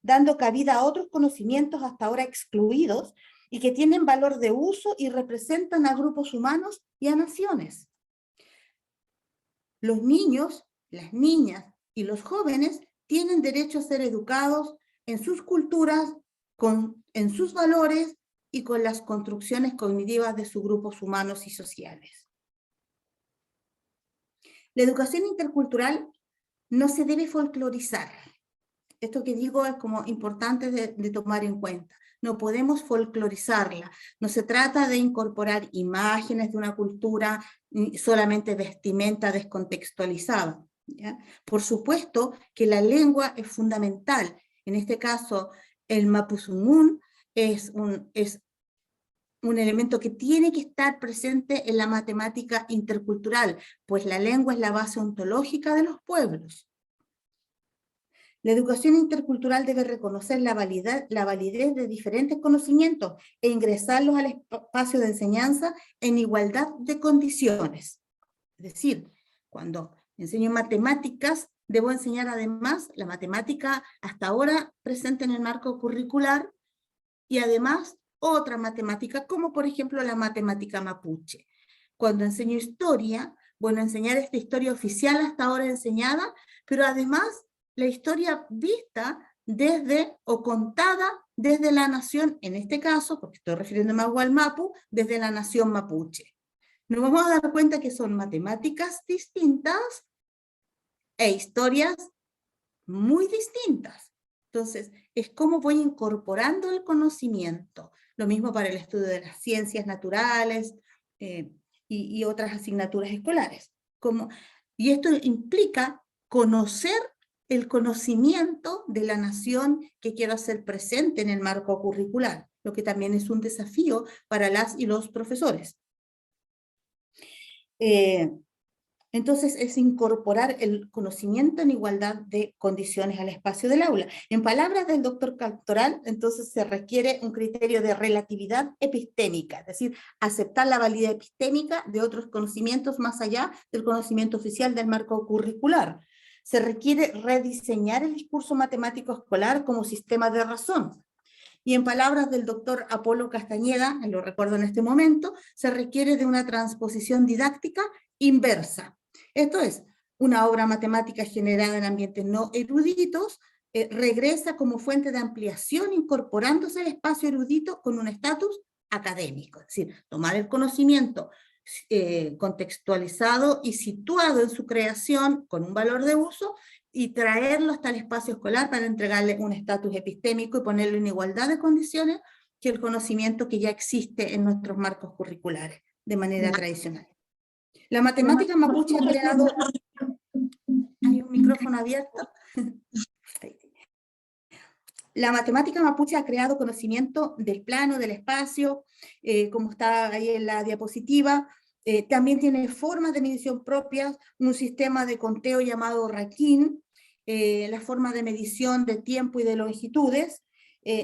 E: dando cabida a otros conocimientos hasta ahora excluidos y que tienen valor de uso y representan a grupos humanos y a naciones. Los niños, las niñas y los jóvenes tienen derecho a ser educados en sus culturas, en sus valores y con las construcciones cognitivas de sus grupos humanos y sociales. La educación intercultural no se debe folclorizar. Esto que digo es como importante de tomar en cuenta. No podemos folclorizarla. No se trata de incorporar imágenes de una cultura, solamente vestimenta descontextualizada, ¿ya? Por supuesto que la lengua es fundamental. En este caso, el mapuzungún es un elemento que tiene que estar presente en la matemática intercultural, pues la lengua es la base ontológica de los pueblos. La educación intercultural debe reconocer la validez de diferentes conocimientos e ingresarlos al espacio de enseñanza en igualdad de condiciones. Es decir, cuando enseño matemáticas, debo enseñar además la matemática hasta ahora presente en el marco curricular y además otra matemática, como por ejemplo la matemática mapuche. Cuando enseño historia, bueno, enseñar esta historia oficial hasta ahora enseñada, pero además la historia vista desde o contada desde la nación, en este caso, porque estoy refiriéndome a Gualmapu, desde la nación mapuche. Nos vamos a dar cuenta que son matemáticas distintas e historias muy distintas. Entonces, es cómo voy incorporando el conocimiento. Lo mismo para el estudio de las ciencias naturales y otras asignaturas escolares. Y esto implica conocer el conocimiento de la nación que quiero hacer presente en el marco curricular, lo que también es un desafío para las y los profesores. Entonces es incorporar el conocimiento en igualdad de condiciones al espacio del aula. En palabras del doctor Cantoral, entonces se requiere un criterio de relatividad epistémica, es decir, aceptar la validez epistémica de otros conocimientos más allá del conocimiento oficial del marco curricular. Se requiere rediseñar el discurso matemático escolar como sistema de razón. Y en palabras del doctor Apolo Castañeda, lo recuerdo en este momento, se requiere de una transposición didáctica inversa. Esto es, una obra matemática generada en ambientes no eruditos regresa como fuente de ampliación incorporándose al espacio erudito con un estatus académico. Es decir, tomar el conocimiento contextualizado y situado en su creación con un valor de uso y traerlo hasta el espacio escolar para entregarle un estatus epistémico y ponerlo en igualdad de condiciones que el conocimiento que ya existe en nuestros marcos curriculares de manera tradicional. La matemática mapuche ha creado... ¿Hay un micrófono abierto? La matemática mapuche ha creado conocimiento del plano, del espacio, como está ahí en la diapositiva. También tiene formas de medición propias, un sistema de conteo llamado Raquín, la forma de medición de tiempo y de longitudes.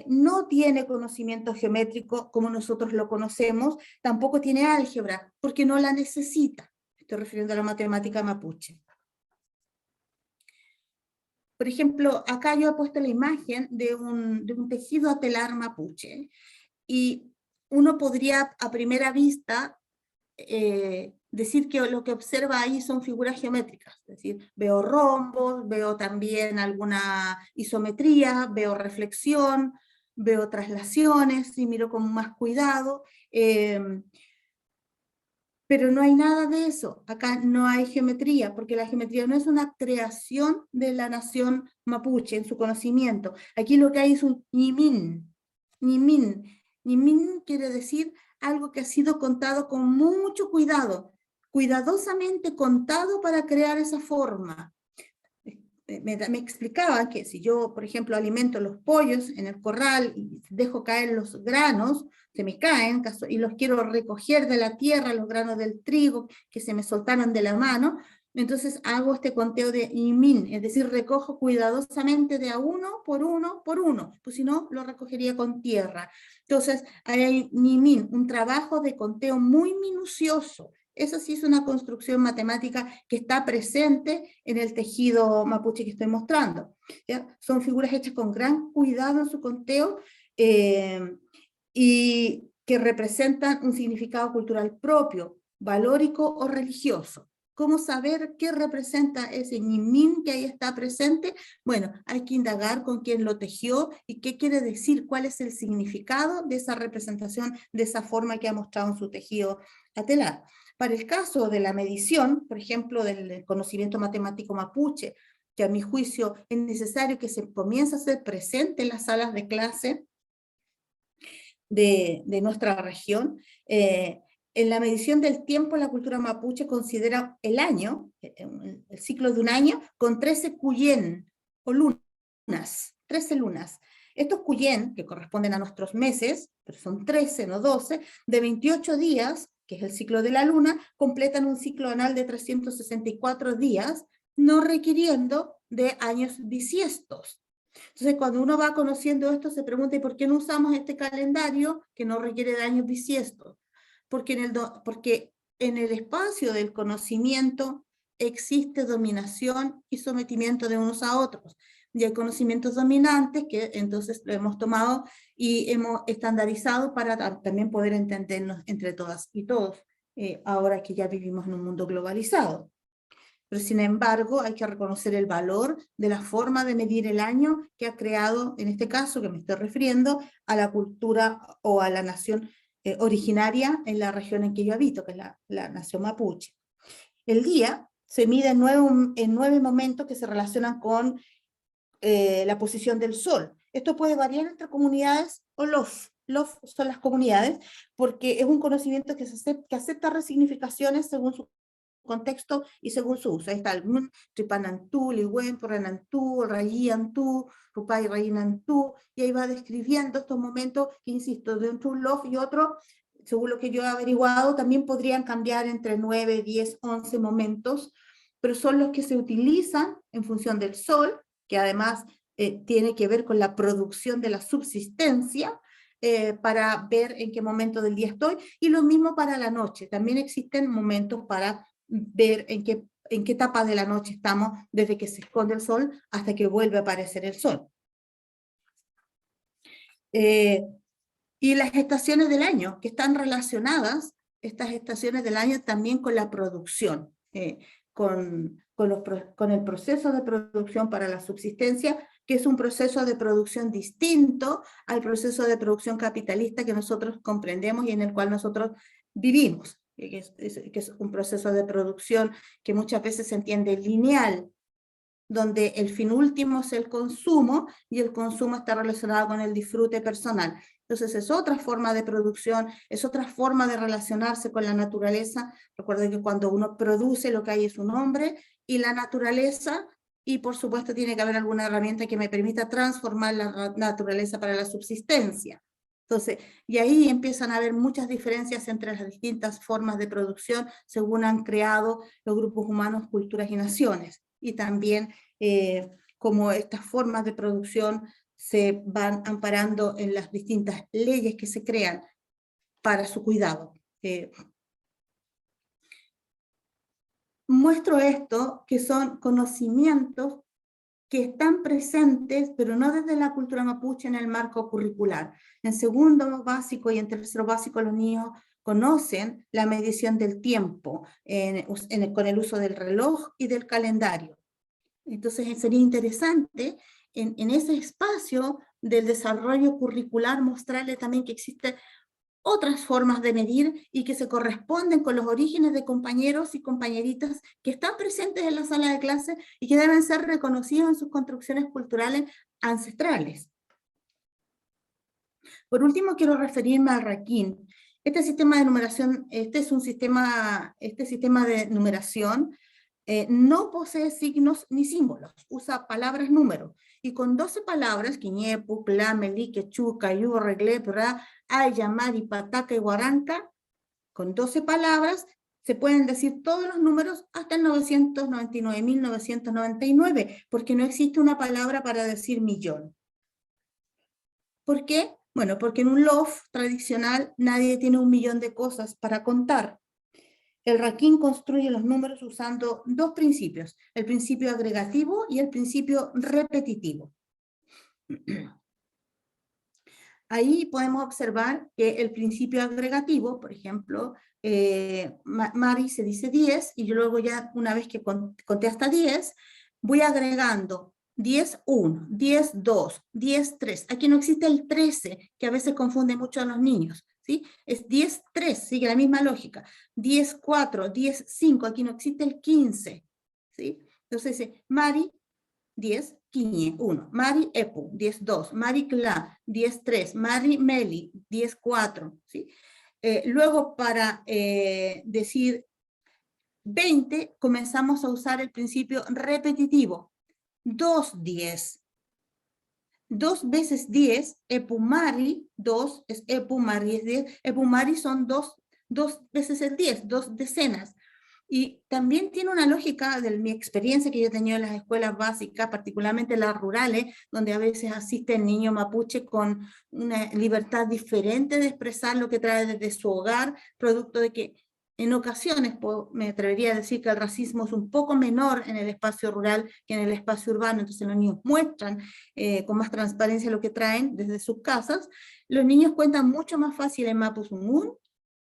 E: No tiene conocimiento geométrico como nosotros lo conocemos, tampoco tiene álgebra, porque no la necesita. Estoy refiriendo a la matemática mapuche. Por ejemplo, acá yo he puesto la imagen de un tejido telar mapuche, y uno podría a primera vista decir que lo que observa ahí son figuras geométricas, es decir, veo rombos, veo también alguna isometría, veo reflexión, veo traslaciones y miro con más cuidado, pero no hay nada de eso. Acá no hay geometría, porque la geometría no es una creación de la nación mapuche en su conocimiento. Aquí lo que hay es un ñimin. Ñimin. Ñimin quiere decir algo que ha sido contado con mucho cuidado, cuidadosamente contado para crear esa forma. Me explicaba que si yo, por ejemplo, alimento los pollos en el corral y dejo caer los granos, se me caen, y los quiero recoger de la tierra, los granos del trigo que se me soltaron de la mano, entonces hago este conteo de imin, es decir, recojo cuidadosamente de a uno por uno, pues si no, lo recogería con tierra. Entonces, hay imin, un trabajo de conteo muy minucioso. Esa sí es una construcción matemática que está presente en el tejido mapuche que estoy mostrando. ¿Ya? Son figuras hechas con gran cuidado en su conteo y que representan un significado cultural propio, valórico o religioso. ¿Cómo saber qué representa ese ñimin que ahí está presente? Bueno, hay que indagar con quién lo tejió y qué quiere decir, cuál es el significado de esa representación, de esa forma que ha mostrado en su tejido telar. Para el caso de la medición, por ejemplo, del conocimiento matemático mapuche, que a mi juicio es necesario que se comience a hacer presente en las salas de clase de nuestra región, en la medición del tiempo la cultura mapuche considera el año, el ciclo de un año, con 13 cuyen o lunas, 13 lunas. Estos cuyen, que corresponden a nuestros meses, pero son 13, no 12, de 28 días, que es el ciclo de la luna, completan un ciclo anual de 364 días, no requiriendo de años bisiestos. Entonces, cuando uno va conociendo esto, se pregunta, ¿y por qué no usamos este calendario que no requiere de años bisiestos? Porque en el espacio del conocimiento existe dominación y sometimiento de unos a otros. Y hay conocimientos dominantes que entonces lo hemos tomado y hemos estandarizado para también poder entendernos entre todas y todos, ahora que ya vivimos en un mundo globalizado. Pero sin embargo, hay que reconocer el valor de la forma de medir el año que ha creado, en este caso que me estoy refiriendo, a la cultura o a la nación originaria en la región en que yo habito, que es la nación mapuche. El día se mide en 9 momentos que se relacionan con la posición del sol. Esto puede variar entre comunidades o los son las comunidades, porque es un conocimiento que acepta resignificaciones según su contexto y según su uso. Ahí está el Mun, Tripanantú, Liwen, Porranantú, Rayantú, Rupay, Rayinantú, y ahí va describiendo estos momentos que, insisto, de un Lof y otro, según lo que yo he averiguado, también podrían cambiar entre 9, 10, 11 momentos, pero son los que se utilizan en función del sol, que además tiene que ver con la producción de la subsistencia, para ver en qué momento del día estoy, y lo mismo para la noche. También existen momentos para ver en qué etapa de la noche estamos, desde que se esconde el sol hasta que vuelve a aparecer el sol. Y las estaciones del año, que están relacionadas, estas estaciones del año también con la producción, con el proceso de producción para la subsistencia, que es un proceso de producción distinto al proceso de producción capitalista que nosotros comprendemos y en el cual nosotros vivimos, que es un proceso de producción que muchas veces se entiende lineal, donde el fin último es el consumo, y el consumo está relacionado con el disfrute personal. Entonces es otra forma de producción, es otra forma de relacionarse con la naturaleza. Recuerden que cuando uno produce, lo que hay es un hombre y la naturaleza, y por supuesto tiene que haber alguna herramienta que me permita transformar la naturaleza para la subsistencia. Entonces, y ahí empiezan a haber muchas diferencias entre las distintas formas de producción según han creado los grupos humanos, culturas y naciones. Y también cómo estas formas de producción se van amparando en las distintas leyes que se crean para su cuidado. Muestro esto, que son conocimientos que están presentes, pero no desde la cultura mapuche en el marco curricular. En segundo básico y en tercero básico los niños conocen la medición del tiempo con el uso del reloj y del calendario. Entonces sería interesante en ese espacio del desarrollo curricular mostrarle también que existen otras formas de medir y que se corresponden con los orígenes de compañeros y compañeritas que están presentes en la sala de clase y que deben ser reconocidos en sus construcciones culturales ancestrales. Por último, quiero referirme al Raquín. Este sistema de numeración, este sistema de numeración no posee signos ni símbolos, usa palabras números, y con 12 palabras, Quiñepu, Clameli, Quechú, Cayú, Reglé, Pra, Aya, Mari, Pataca y Guaranca, con 12 palabras se pueden decir todos los números hasta el 999.999, porque no existe una palabra para decir millón. ¿Por qué? Bueno, porque en un LOF tradicional nadie tiene 1 millón de cosas para contar. El Raquín construye los números usando dos principios, el principio agregativo y el principio repetitivo. Ahí podemos observar que el principio agregativo, por ejemplo, Mari se dice 10, y yo luego ya, una vez que conté hasta 10, voy agregando 10, 1, 10, 2, 10, 3. Aquí no existe el 13, que a veces confunde mucho a los niños. ¿Sí? Es 10, 3, sigue la misma lógica. 10, 4, 10, 5, aquí no existe el 15. ¿Sí? Entonces dice, Mari, 10, 1. Mari, Epu, 10, 2. Mari, Cla, 10, 3. Mari, Meli, 10, 4. ¿Sí? Luego para decir 20, comenzamos a usar el principio repetitivo. 2, 10. 2 veces 10, Epumari, 2 es Epumari, es 10. Epumari son 2 veces el 10, 2 decenas. Y también tiene una lógica de mi experiencia que yo he tenido en las escuelas básicas, particularmente las rurales, donde a veces asiste el niño mapuche con una libertad diferente de expresar lo que trae desde su hogar, producto de que en ocasiones me atrevería a decir que el racismo es un poco menor en el espacio rural que en el espacio urbano, entonces los niños muestran con más transparencia lo que traen desde sus casas. Los niños cuentan mucho más fácil en Mapuzungún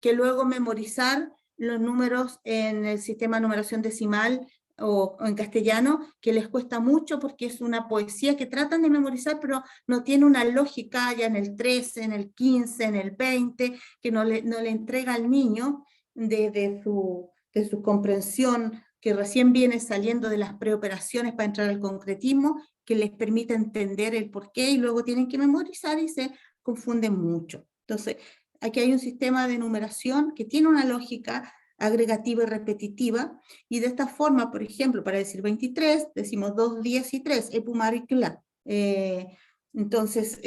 E: que luego memorizar los números en el sistema de numeración decimal o en castellano, que les cuesta mucho porque es una poesía que tratan de memorizar, pero no tiene una lógica ya en el 13, en el 15, en el 20, que no le entrega al niño de su comprensión, que recién viene saliendo de las preoperaciones para entrar al concretismo, que les permite entender el porqué, y luego tienen que memorizar y se confunden mucho. Entonces, aquí hay un sistema de numeración que tiene una lógica agregativa y repetitiva, y de esta forma, por ejemplo, para decir 23, decimos 2, 10 y 3, epumaricla. Entonces,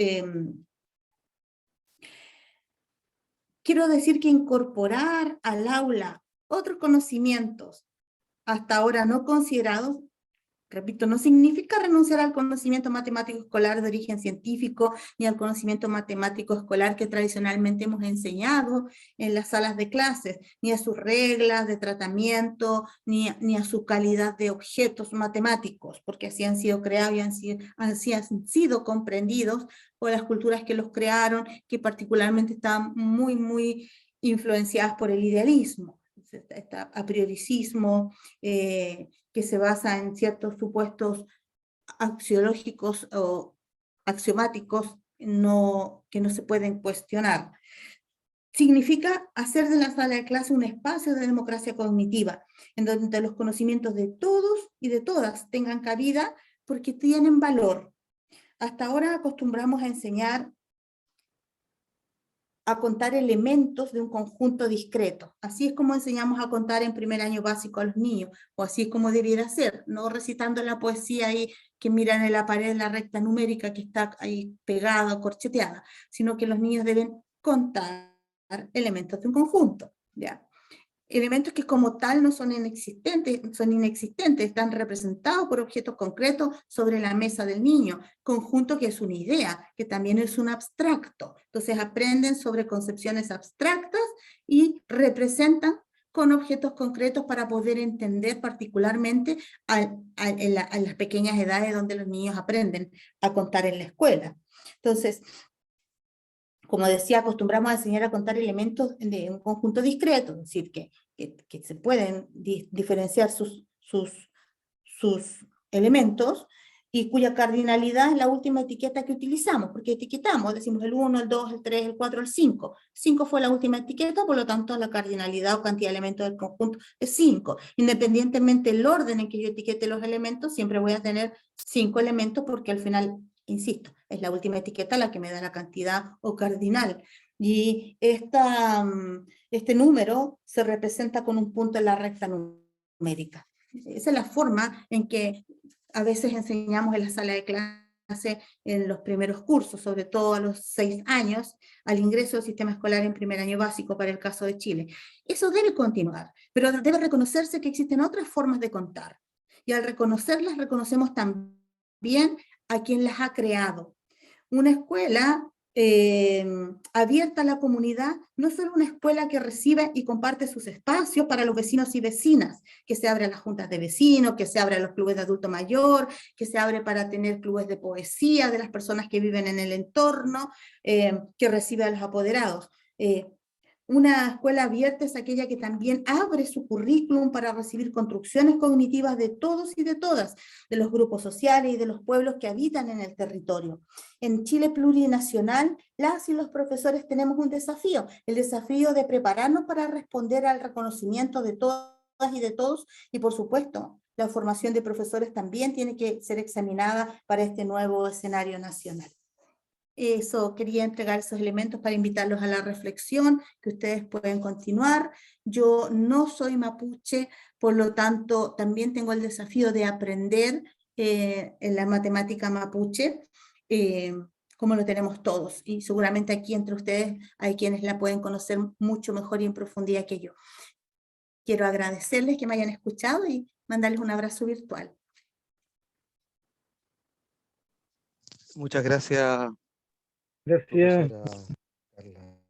E: quiero decir que incorporar al aula otros conocimientos hasta ahora no considerados, repito, no significa renunciar al conocimiento matemático escolar de origen científico, ni al conocimiento matemático escolar que tradicionalmente hemos enseñado en las salas de clases, ni a sus reglas de tratamiento, ni a su calidad de objetos matemáticos, porque así han sido creados y así han sido comprendidos por las culturas que los crearon, que particularmente están muy, muy influenciadas por el idealismo, este a prioricismo, que se basa en ciertos supuestos axiológicos o axiomáticos que no se pueden cuestionar. Significa hacer de la sala de clase un espacio de democracia cognitiva, en donde los conocimientos de todos y de todas tengan cabida porque tienen valor. Hasta ahora acostumbramos a enseñar a contar elementos de un conjunto discreto. Así es como enseñamos a contar en primer año básico a los niños, o así es como debiera ser, no recitando la poesía ahí que miran en la pared la recta numérica que está ahí pegada o corcheteada, sino que los niños deben contar elementos de un conjunto, ¿ya? Elementos que como tal no son inexistentes, están representados por objetos concretos sobre la mesa del niño, conjunto que es una idea, que también es un abstracto. Entonces aprenden sobre concepciones abstractas y representan con objetos concretos para poder entender particularmente en las pequeñas edades donde los niños aprenden a contar en la escuela. Entonces, como decía, acostumbramos a enseñar a contar elementos de un conjunto discreto, es decir, que se pueden diferenciar sus elementos, y cuya cardinalidad es la última etiqueta que utilizamos, porque etiquetamos, decimos el 1, el 2, el 3, el 4, el 5. 5 fue la última etiqueta, por lo tanto la cardinalidad o cantidad de elementos del conjunto es 5. Independientemente del orden en que yo etiquete los elementos, siempre voy a tener 5 elementos, porque al final, insisto, es la última etiqueta la que me da la cantidad o cardinal. Y este número se representa con un punto en la recta numérica. Esa es la forma en que a veces enseñamos en la sala de clase en los primeros cursos, sobre todo a los 6 años, al ingreso del sistema escolar en primer año básico para el caso de Chile. Eso debe continuar, pero debe reconocerse que existen otras formas de contar. Y al reconocerlas, reconocemos también a quien las ha creado. Una escuela abierta a la comunidad no es solo una escuela que recibe y comparte sus espacios para los vecinos y vecinas, que se abre a las juntas de vecinos, que se abre a los clubes de adulto mayor, que se abre para tener clubes de poesía de las personas que viven en el entorno, que recibe a los apoderados. Una escuela abierta es aquella que también abre su currículum para recibir construcciones cognitivas de todos y de todas, de los grupos sociales y de los pueblos que habitan en el territorio. En Chile plurinacional, las y los profesores tenemos un desafío, el desafío de prepararnos para responder al reconocimiento de todas y de todos, y por supuesto, la formación de profesores también tiene que ser examinada para este nuevo escenario nacional. Eso, quería entregar esos elementos para invitarlos a la reflexión, que ustedes pueden continuar. Yo no soy mapuche, por lo tanto, también tengo el desafío de aprender en la matemática mapuche, como lo tenemos todos, y seguramente aquí entre ustedes hay quienes la pueden conocer mucho mejor y en profundidad que yo. Quiero agradecerles que me hayan escuchado y mandarles un abrazo virtual.
K: Muchas gracias.
A: Gracias.
K: Profesora Carla.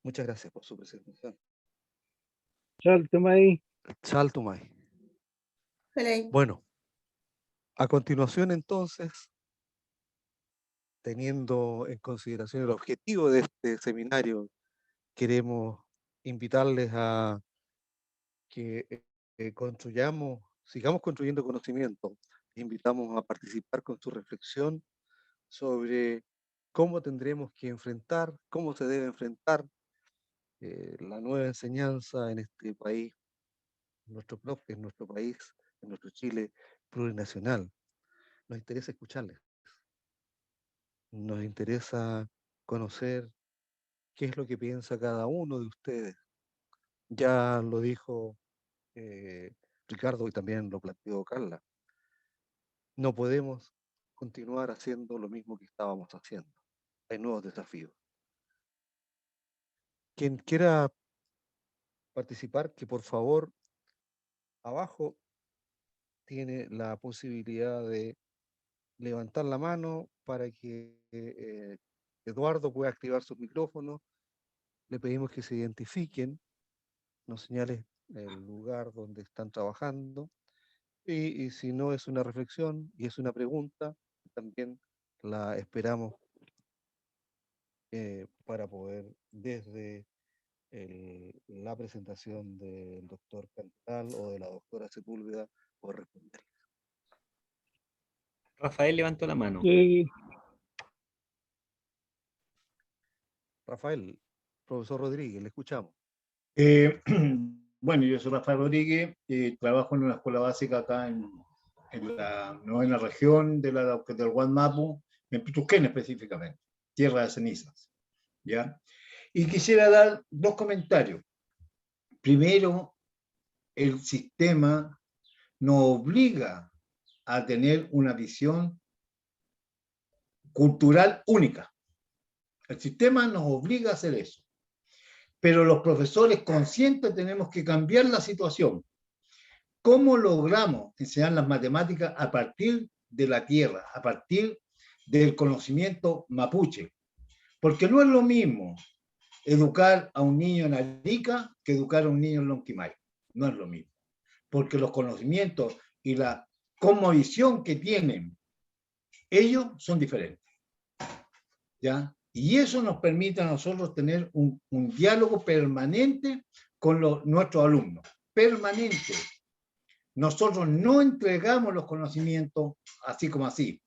K: Muchas gracias por su presentación.
A: Chaltumay.
K: Chaltumay.
E: Hola.
K: Bueno, a continuación entonces, teniendo en consideración el objetivo de este seminario, queremos invitarles a que construyamos sigamos construyendo conocimiento. Les invitamos a participar con su reflexión sobre cómo tendremos que enfrentar, cómo se debe enfrentar la nueva enseñanza en este país, en nuestro país, en nuestro Chile plurinacional. Nos interesa escucharles. Nos interesa conocer qué es lo que piensa cada uno de ustedes. Ya lo dijo Ricardo y también lo planteó Carla. No podemos continuar haciendo lo mismo que estábamos haciendo. Hay nuevos desafíos. Quien quiera participar, que por favor, abajo tiene la posibilidad de levantar la mano para que Eduardo pueda activar su micrófono. Le pedimos que se identifiquen, nos señalen el lugar donde están trabajando. Y si no es una reflexión y es una pregunta, también la esperamos para poder, desde la presentación del doctor Cantal o de la doctora Sepúlveda, poder responder.
B: Rafael levantó la mano.
K: Rafael, profesor Rodríguez, le escuchamos.
L: Bueno, yo soy Rafael Rodríguez, trabajo en una escuela básica acá en la novena región del Guadmapu, en Pituquén específicamente, Tierra de Cenizas, ¿ya? Y quisiera dar dos comentarios. Primero, el sistema nos obliga a tener una visión cultural única. El sistema nos obliga a hacer eso. Pero los profesores conscientes tenemos que cambiar la situación. ¿Cómo logramos enseñar las matemáticas a partir de la tierra, a partir del conocimiento mapuche? Porque no es lo mismo educar a un niño en Arica que educar a un niño en Lonquimay. No es lo mismo. Porque los conocimientos y la cosmovisión que tienen ellos son diferentes. ¿Ya? Y eso nos permite a nosotros tener un diálogo permanente con nuestros alumnos. Permanente. Nosotros no entregamos los conocimientos así como así.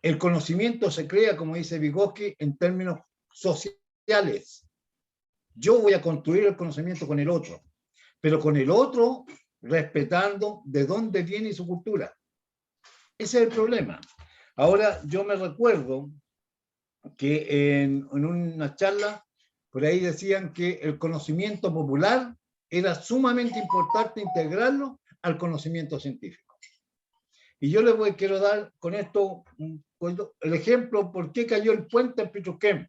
L: El conocimiento se crea, como dice Vygotsky, en términos sociales. Yo voy a construir el conocimiento con el otro, pero con el otro respetando de dónde viene su cultura. Ese es el problema. Ahora, yo me recuerdo que en una charla por ahí decían que el conocimiento popular era sumamente importante integrarlo al conocimiento científico. Y yo quiero dar con esto el ejemplo por qué cayó el puente en Pituquén.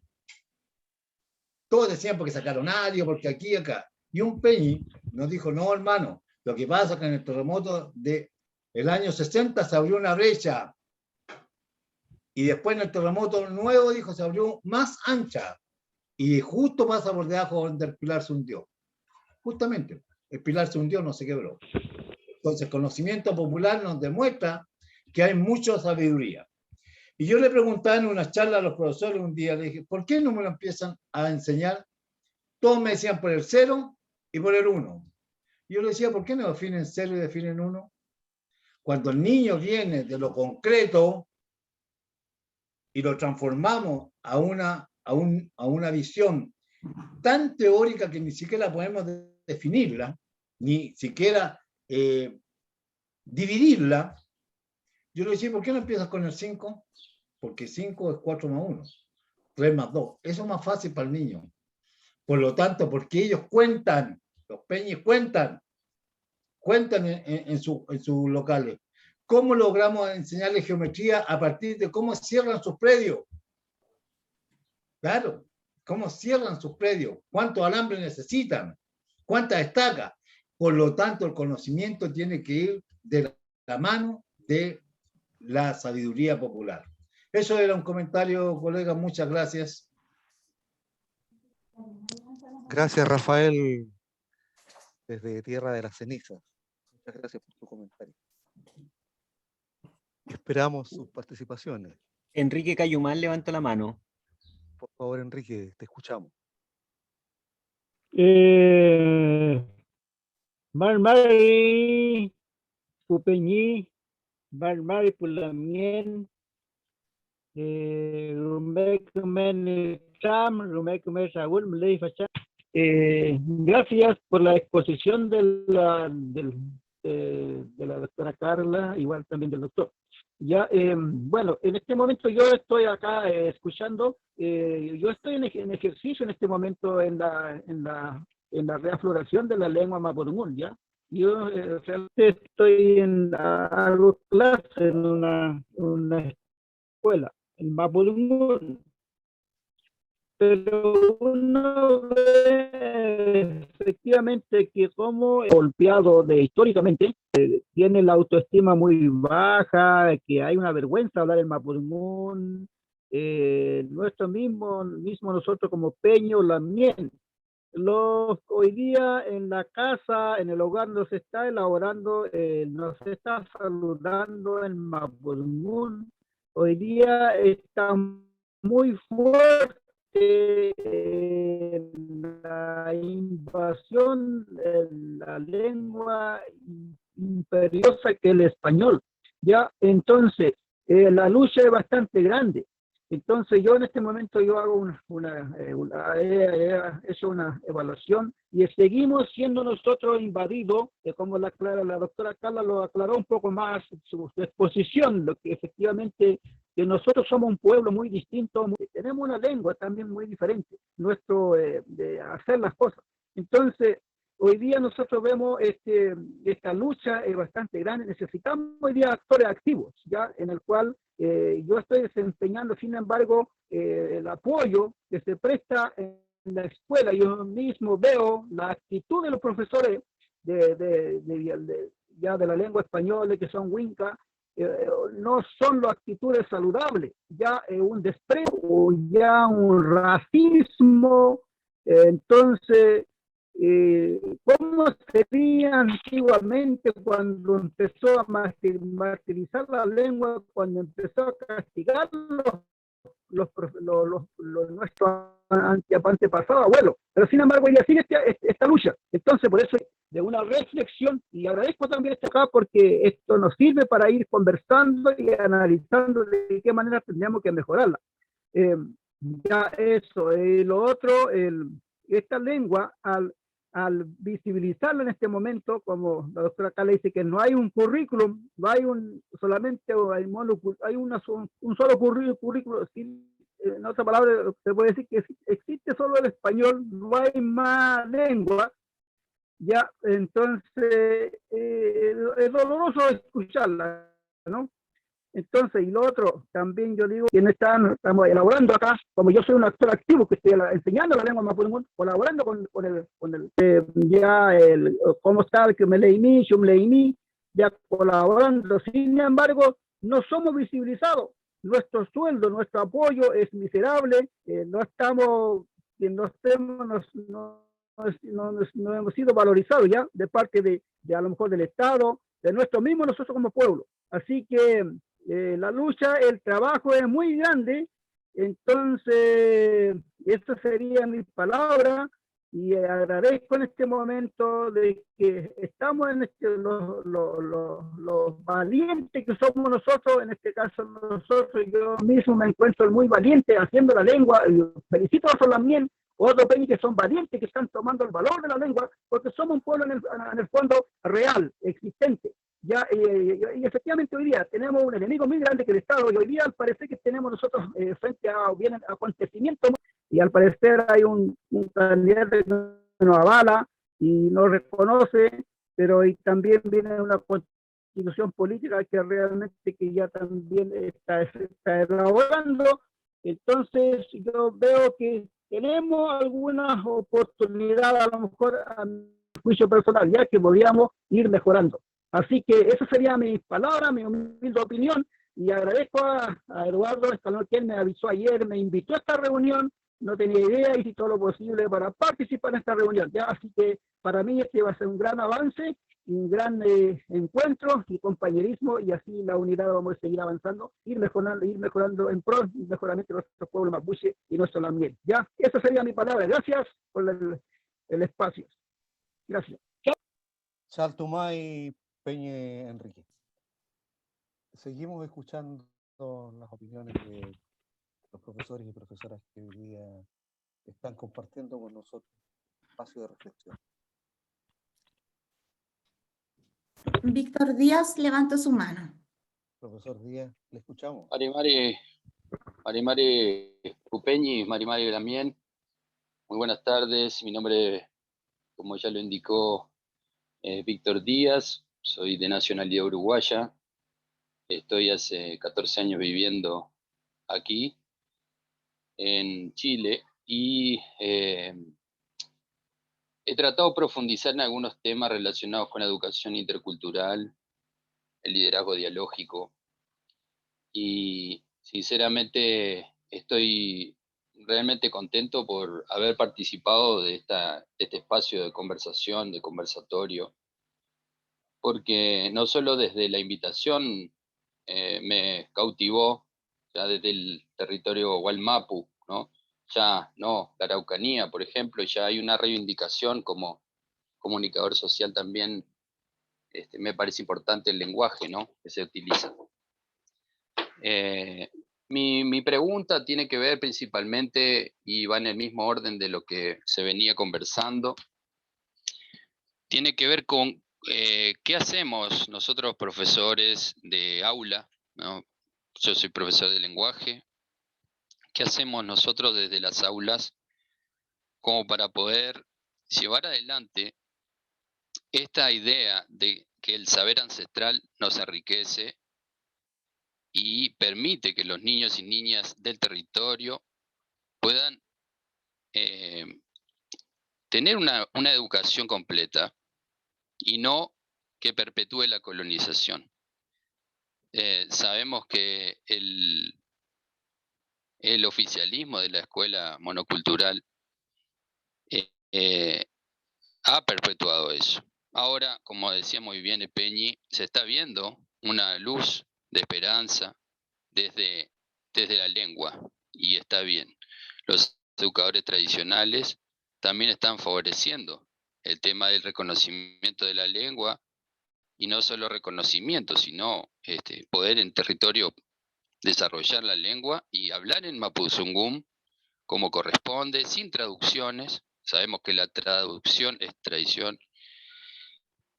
L: Todos decían porque sacaron Ario, porque aquí y acá. Y un Peñi nos dijo, no hermano, lo que pasa es que en el terremoto del año 60 se abrió una brecha. Y después en el terremoto nuevo, dijo, se abrió más ancha. Y justo pasa por debajo donde el pilar se hundió. Justamente, el pilar se hundió, no se quebró. Entonces, el conocimiento popular nos demuestra que hay mucha sabiduría. Y yo le preguntaba en una charla a los profesores un día, le dije, ¿por qué no me lo empiezan a enseñar? Todos me decían por el 0 y por el 1. Y yo le decía, ¿por qué no definen 0 y definen 1? Cuando el niño viene de lo concreto, y lo transformamos a una visión tan teórica que ni siquiera podemos definirla, ni siquiera dividirla. Yo le decía, ¿por qué no empiezas con el 5? Porque 5 es 4 más 1, 3 más 2. Eso es más fácil para el niño. Por lo tanto, porque ellos cuentan, los peñis cuentan en sus locales. ¿Cómo logramos enseñarles geometría a partir de cómo cierran sus predios? Claro, cómo cierran sus predios, cuántos alambres necesitan, cuántas estacas. Por lo tanto, el conocimiento tiene que ir de la mano de la sabiduría popular. Eso era un comentario, colega, muchas gracias.
K: Gracias, Rafael, desde Tierra de las Cenizas. Muchas gracias por tu comentario. Esperamos sus participaciones.
B: Enrique Cayumán levantó la mano.
K: Por favor, Enrique, te escuchamos.
M: Pupeñí, Barmari Pulamien, Rumekumen Cham, Rumekumen Saúl, Mlei Fachá. Gracias por la exposición de la doctora Carla, igual también del doctor. Ya, bueno, en este momento yo estoy acá escuchando, yo estoy en ejercicio en este momento en la reafloración de la lengua mapudungún, ¿ya? Yo realmente estoy hago clase en una escuela, en mapudungún. Pero uno ve efectivamente que como golpeado históricamente, tiene la autoestima muy baja, que hay una vergüenza hablar el mapudungún, nuestro mismo nosotros como peño, lamien, hoy día en la casa, en el hogar nos está elaborando, nos está saludando el mapudungún, hoy día está muy fuerte la invasión de la lengua imperiosa que el español. Ya, entonces, la lucha es bastante grande. Entonces, yo en este momento yo hago he hecho una evaluación y seguimos siendo nosotros invadidos, como la doctora Carla lo aclaró un poco más su exposición, lo que efectivamente que nosotros somos un pueblo muy distinto, tenemos una lengua también muy diferente, nuestro de hacer las cosas. Entonces, hoy día nosotros vemos esta lucha es bastante grande, necesitamos hoy día actores activos, ya en el cual yo estoy desempeñando, sin embargo, el apoyo que se presta en la escuela. Yo mismo veo la actitud de los profesores de la lengua española, que son Winca, no son las actitudes saludables, ya un desprecio, ya un racismo. Entonces, ¿cómo sería antiguamente cuando empezó a martirizar la lengua, cuando empezó a castigar nuestros antepasados, abuelos? Pero sin embargo, ya sigue esta lucha. Entonces, por eso, de una reflexión, y agradezco también estar acá porque esto nos sirve para ir conversando y analizando de qué manera tendríamos que mejorarla. Ya eso, lo otro, esta lengua, al visibilizarla en este momento, como la doctora Carla dice que no hay un currículum, no hay solamente hay un solo currículum, en otra palabra se puede decir que existe solo el español, no hay más lengua, ya, entonces es doloroso escucharla, ¿no? Entonces, y lo otro, también yo digo, quienes estamos elaborando acá, como yo soy un actor activo que estoy enseñando la lengua mapudungún, colaborando con cómo está el que me leí, ya colaborando. Sin embargo, no somos visibilizados. Nuestro sueldo, nuestro apoyo es miserable, no hemos sido valorizados ya de parte de a lo mejor del Estado, de nuestro mismo nosotros como pueblo. Así que la lucha, el trabajo es muy grande. Entonces, esta sería mi palabra y agradezco en este momento de que estamos en los valientes que somos nosotros, en este caso nosotros, yo mismo me encuentro muy valiente haciendo la lengua, y felicito a Solamien, otros peñas que son valientes, que están tomando el valor de la lengua, porque somos un pueblo en el fondo real, existente. Ya, y efectivamente hoy día tenemos un enemigo muy grande que el Estado, y hoy día al parecer que tenemos nosotros frente a vienen acontecimientos, y al parecer hay un candidato que nos avala y nos reconoce, pero y también viene una constitución política que realmente que ya también está elaborando. Entonces yo veo que tenemos algunas oportunidades, a lo mejor a mi juicio personal, ya que podríamos ir mejorando. Así que esa sería mi palabra, mi humilde opinión, y agradezco a Eduardo Escalón, que él me avisó ayer, me invitó a esta reunión, no tenía idea, hice todo lo posible para participar en esta reunión, ¿ya? Así que para mí este va a ser un gran avance, un gran encuentro y compañerismo, y así la unidad vamos a seguir avanzando, ir mejorando en pro y mejoramiento de nuestro pueblo mapuche y nuestro lamien, ¿ya? Esa sería mi palabra. Gracias por el espacio. Gracias.
N: Saltumay
K: Peña Enrique. Seguimos escuchando las opiniones de los profesores y profesoras que hoy día están compartiendo con nosotros espacio de reflexión.
E: Víctor Díaz levantó su mano.
K: Profesor Díaz, le escuchamos.
N: Marimari Upeñi, Marimari Lamien, muy buenas tardes. Mi nombre, como ya lo indicó, es Víctor Díaz, soy de nacionalidad uruguaya. Estoy hace 14 años viviendo aquí, en Chile, y he tratado de profundizar en algunos temas relacionados con la educación intercultural, el liderazgo dialógico, y sinceramente estoy realmente contento por haber participado de este espacio de conversación, de conversatorio, porque no solo desde la invitación me cautivó, ya desde el territorio Gualmapu, ¿no? Ya no, la Araucanía, por ejemplo, ya hay una reivindicación como comunicador social también. Me parece importante el lenguaje, ¿no?, que se utiliza. Mi pregunta tiene que ver principalmente, y va en el mismo orden de lo que se venía conversando, tiene que ver con qué hacemos nosotros profesores de aula, ¿no? Yo soy profesor de lenguaje. ¿Qué hacemos nosotros desde las aulas como para poder llevar adelante esta idea de que el saber ancestral nos enriquece y permite que los niños y niñas del territorio puedan tener una educación completa y no que perpetúe la colonización? Sabemos que el oficialismo de la escuela monocultural ha perpetuado eso. Ahora, como decía muy bien Peñi, se está viendo una luz de esperanza desde la lengua, y está bien. Los educadores tradicionales también están favoreciendo el tema del reconocimiento de la lengua, y no solo reconocimiento, sino poder en territorio desarrollar la lengua y hablar en mapuzungún como corresponde, sin traducciones. Sabemos que la traducción es traición.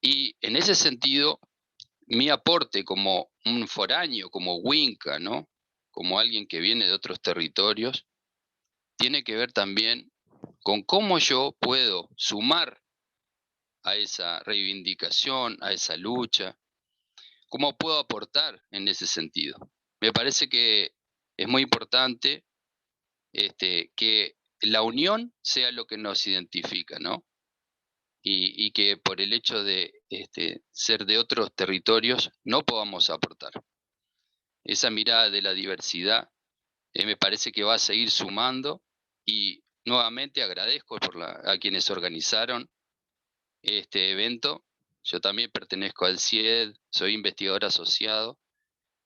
N: Y en ese sentido, mi aporte como un foráneo, como Winca, ¿no?, como alguien que viene de otros territorios, tiene que ver también con cómo yo puedo sumar a esa reivindicación, a esa lucha, cómo puedo aportar en ese sentido. Me parece que es muy importante que la unión sea lo que nos identifica, ¿no? Y que por el hecho de ser de otros territorios no podamos aportar. Esa mirada de la diversidad me parece que va a seguir sumando, y nuevamente agradezco a quienes organizaron este evento. Yo también pertenezco al CIED, soy investigador asociado,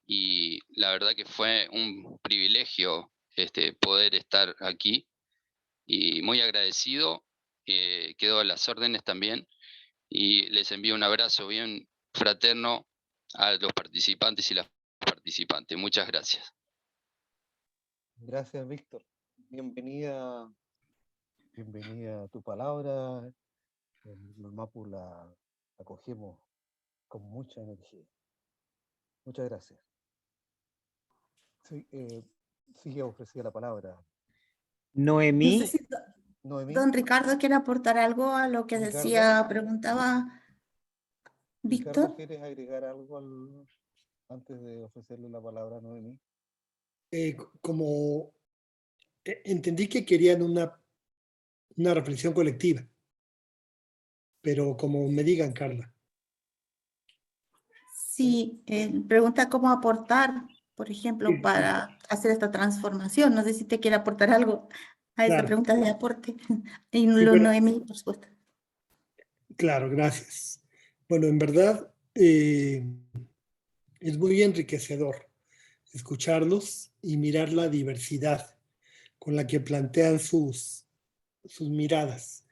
N: y la verdad que fue un privilegio poder estar aquí, y muy agradecido. Quedo a las órdenes también, y les envío un abrazo bien fraterno a los participantes y las participantes. Muchas gracias.
K: Gracias, Víctor. Bienvenida a tu palabra. En los Mapu la acogemos con mucha energía. Muchas gracias. Sí, sigue ofrecida la palabra.
B: Noemí.
E: No sé si
K: Noemí.
E: don Ricardo quiere aportar algo a lo que
K: Ricardo.
E: preguntaba Víctor.
K: Ricardo, ¿quieres agregar algo antes de ofrecerle la palabra a Noemí?
A: Como entendí que querían una reflexión colectiva, pero como me digan, Carla.
E: Sí, pregunta cómo aportar, por ejemplo, para hacer esta transformación. No sé si te quiere aportar algo a esa
A: Claro.
E: pregunta de aporte. Y
A: Sí,
E: Noemí, por supuesto.
A: Claro, gracias. Bueno, en verdad es muy enriquecedor escucharlos y mirar la diversidad con la que plantean sus miradas.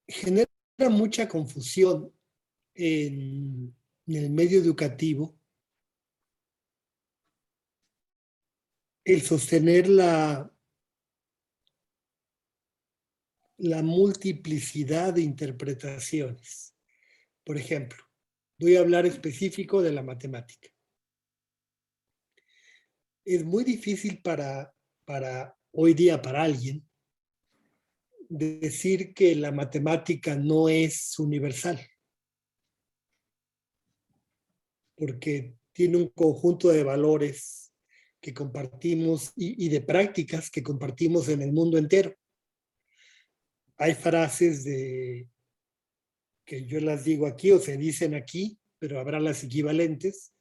A: Genera mucha confusión en el medio educativo el sostener la multiplicidad de interpretaciones. Por ejemplo, voy a hablar específico de la matemática. Es muy difícil para hoy día, para alguien, decir que la matemática no es universal, porque tiene un conjunto de valores que compartimos y de prácticas que compartimos en el mundo entero. Hay frases que yo las digo aquí o se dicen aquí, pero habrá las equivalentes.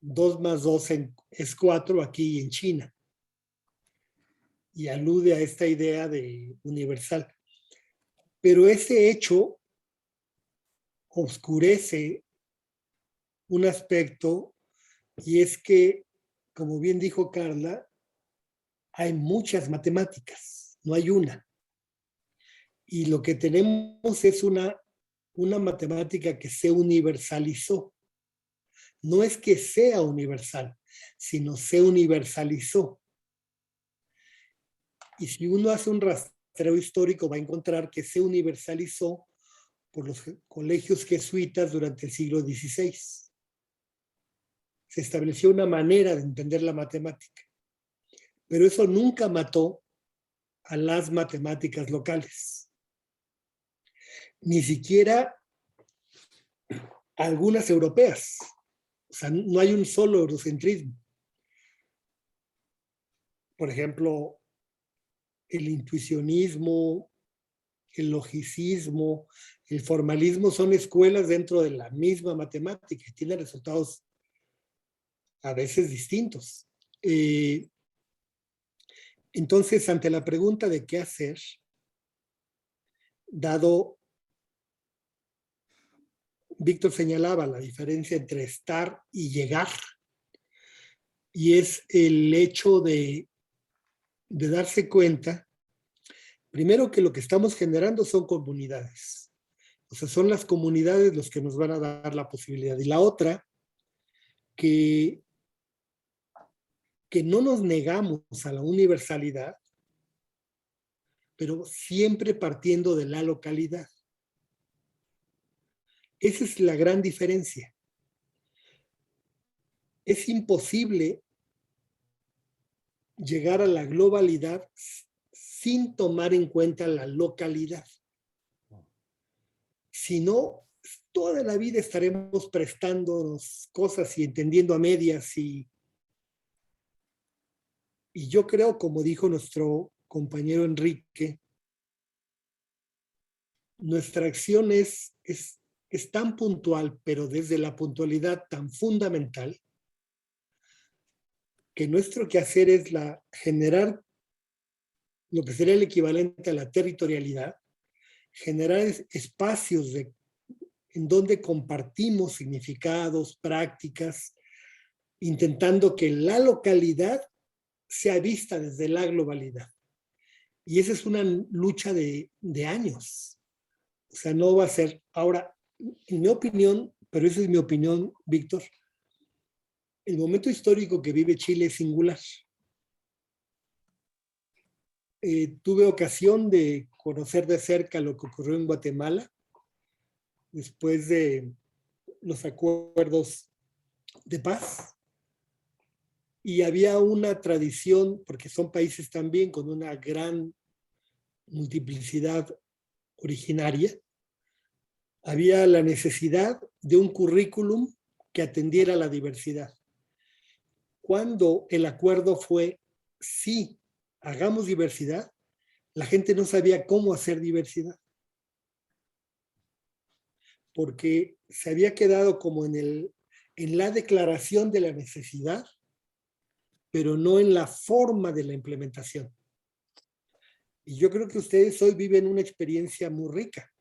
A: 2 más 2 es 4 aquí en China. Y alude a esta idea de universal. Pero ese hecho oscurece un aspecto, y es que, como bien dijo Carla, hay muchas matemáticas, no hay una. Y lo que tenemos es una matemática que se universalizó. No es que sea universal, sino se universalizó. Y si uno hace un rastreo histórico, va a encontrar que se universalizó por los colegios jesuitas durante el siglo XVI. Se estableció una manera de entender la matemática. Pero eso nunca mató a las matemáticas locales. Ni siquiera algunas europeas. O sea, no hay un solo eurocentrismo. Por ejemplo, el intuicionismo, el logicismo, el formalismo son escuelas dentro de la misma matemática y tienen resultados a veces distintos. Entonces, ante la pregunta de qué hacer, dado, Víctor señalaba la diferencia entre estar y llegar, y es el hecho de darse cuenta, primero, que lo que estamos generando son comunidades. O sea, son las comunidades los que nos van a dar la posibilidad. Y la otra, que no nos negamos a la universalidad, pero siempre partiendo de la localidad. Esa es la gran diferencia. Es imposible llegar a la globalidad sin tomar en cuenta la localidad. Si no, toda la vida estaremos prestándonos cosas y entendiendo a medias. Y yo creo, como dijo nuestro compañero Enrique, nuestra acción es tan puntual, pero desde la puntualidad tan fundamental, que nuestro quehacer es generar lo que sería el equivalente a la territorialidad, generar espacios en donde compartimos significados, prácticas, intentando que la localidad sea vista desde la globalidad. Y esa es una lucha de años. O sea, no va a ser. Ahora, en mi opinión, pero esa es mi opinión, Víctor, el momento histórico que vive Chile es singular. Tuve ocasión de conocer de cerca lo que ocurrió en Guatemala después de los acuerdos de paz. Y había una tradición, porque son países también con una gran multiplicidad originaria, había la necesidad de un currículum que atendiera a la diversidad. Cuando el acuerdo fue, sí, hagamos diversidad, la gente no sabía cómo hacer diversidad. Porque se había quedado como en la declaración de la necesidad, pero no en la forma de la implementación. Y yo creo que ustedes hoy viven una experiencia muy rica,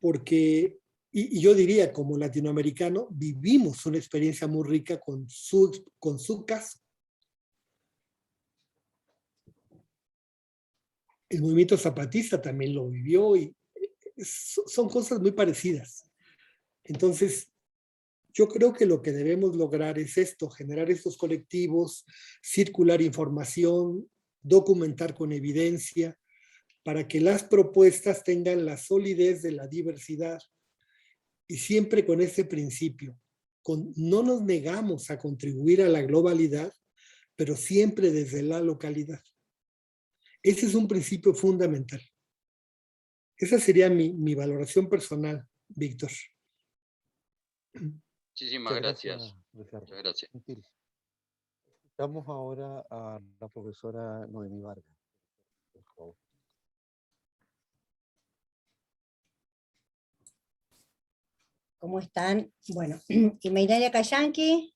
A: porque, y yo diría como latinoamericano, vivimos una experiencia muy rica con su caso. El movimiento zapatista también lo vivió y son cosas muy parecidas. Entonces, yo creo que lo que debemos lograr es esto, generar estos colectivos, circular información, documentar con evidencia, para que las propuestas tengan la solidez de la diversidad y siempre con ese principio. No nos negamos a contribuir a la globalidad, pero siempre desde la localidad. Ese es un principio fundamental. Esa sería mi valoración personal, Víctor.
N: Muchísimas gracias.
K: Ricardo.
N: Muchas gracias.
K: Gentil. Escuchamos ahora a la profesora Noemí Vargas. Por favor.
O: ¿Cómo están? Bueno, Imainalia Cayanqui,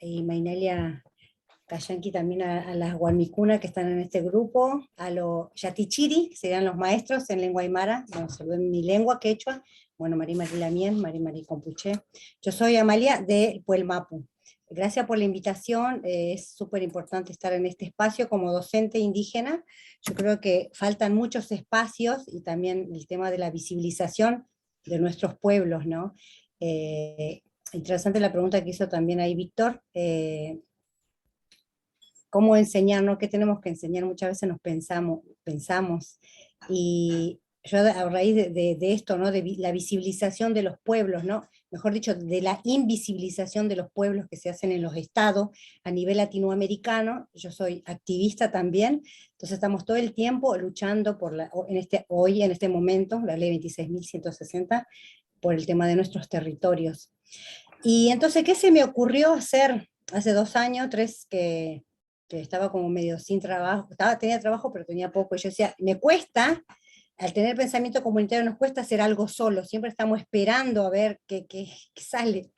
O: Imainalia Cayanqui también a las Guamicunas que están en este grupo, a los Yatichiri, que serían los maestros en lengua aymara, bueno, saludé en mi lengua, quechua, bueno, Marí Marí Lamien, Marí Marí Compuché. Yo soy Amalia de Puelmapu. Gracias por la invitación, es súper importante estar en este espacio como docente indígena. Yo creo que faltan muchos espacios y también el tema de la visibilización de nuestros pueblos, ¿no? Interesante la pregunta que hizo también ahí Víctor. ¿Cómo enseñar, no? ¿Qué tenemos que enseñar? Muchas veces nos pensamos, y yo a raíz de esto, ¿no? De la visibilización de los pueblos, ¿no? Mejor dicho, de la invisibilización de los pueblos que se hacen en los estados a nivel latinoamericano. Yo soy activista también, entonces estamos todo el tiempo luchando por hoy, en este momento, la ley 26.160, por el tema de nuestros territorios. Y entonces, ¿qué se me ocurrió hacer hace 2 años, 3, que estaba como medio sin trabajo? Tenía trabajo, pero tenía poco, y yo decía, me cuesta, al tener pensamiento comunitario nos cuesta hacer algo solo, siempre estamos esperando a ver qué sale.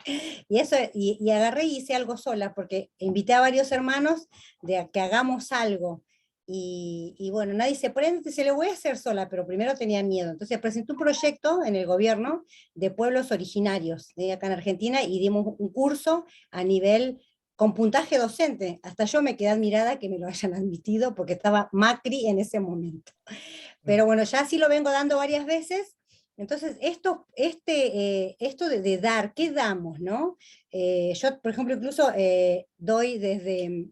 O: Y agarré y hice algo sola, porque invité a varios hermanos de que hagamos algo. Y bueno, nadie se prende, se lo voy a hacer sola, pero primero tenía miedo. Entonces presenté un proyecto en el gobierno de pueblos originarios, acá en Argentina, y dimos un curso a nivel con puntaje docente. Hasta yo me quedé admirada que me lo hayan admitido, porque estaba Macri en ese momento. Pero bueno, ya sí lo vengo dando varias veces. Entonces, esto de dar, ¿qué damos, no? Yo, por ejemplo, incluso doy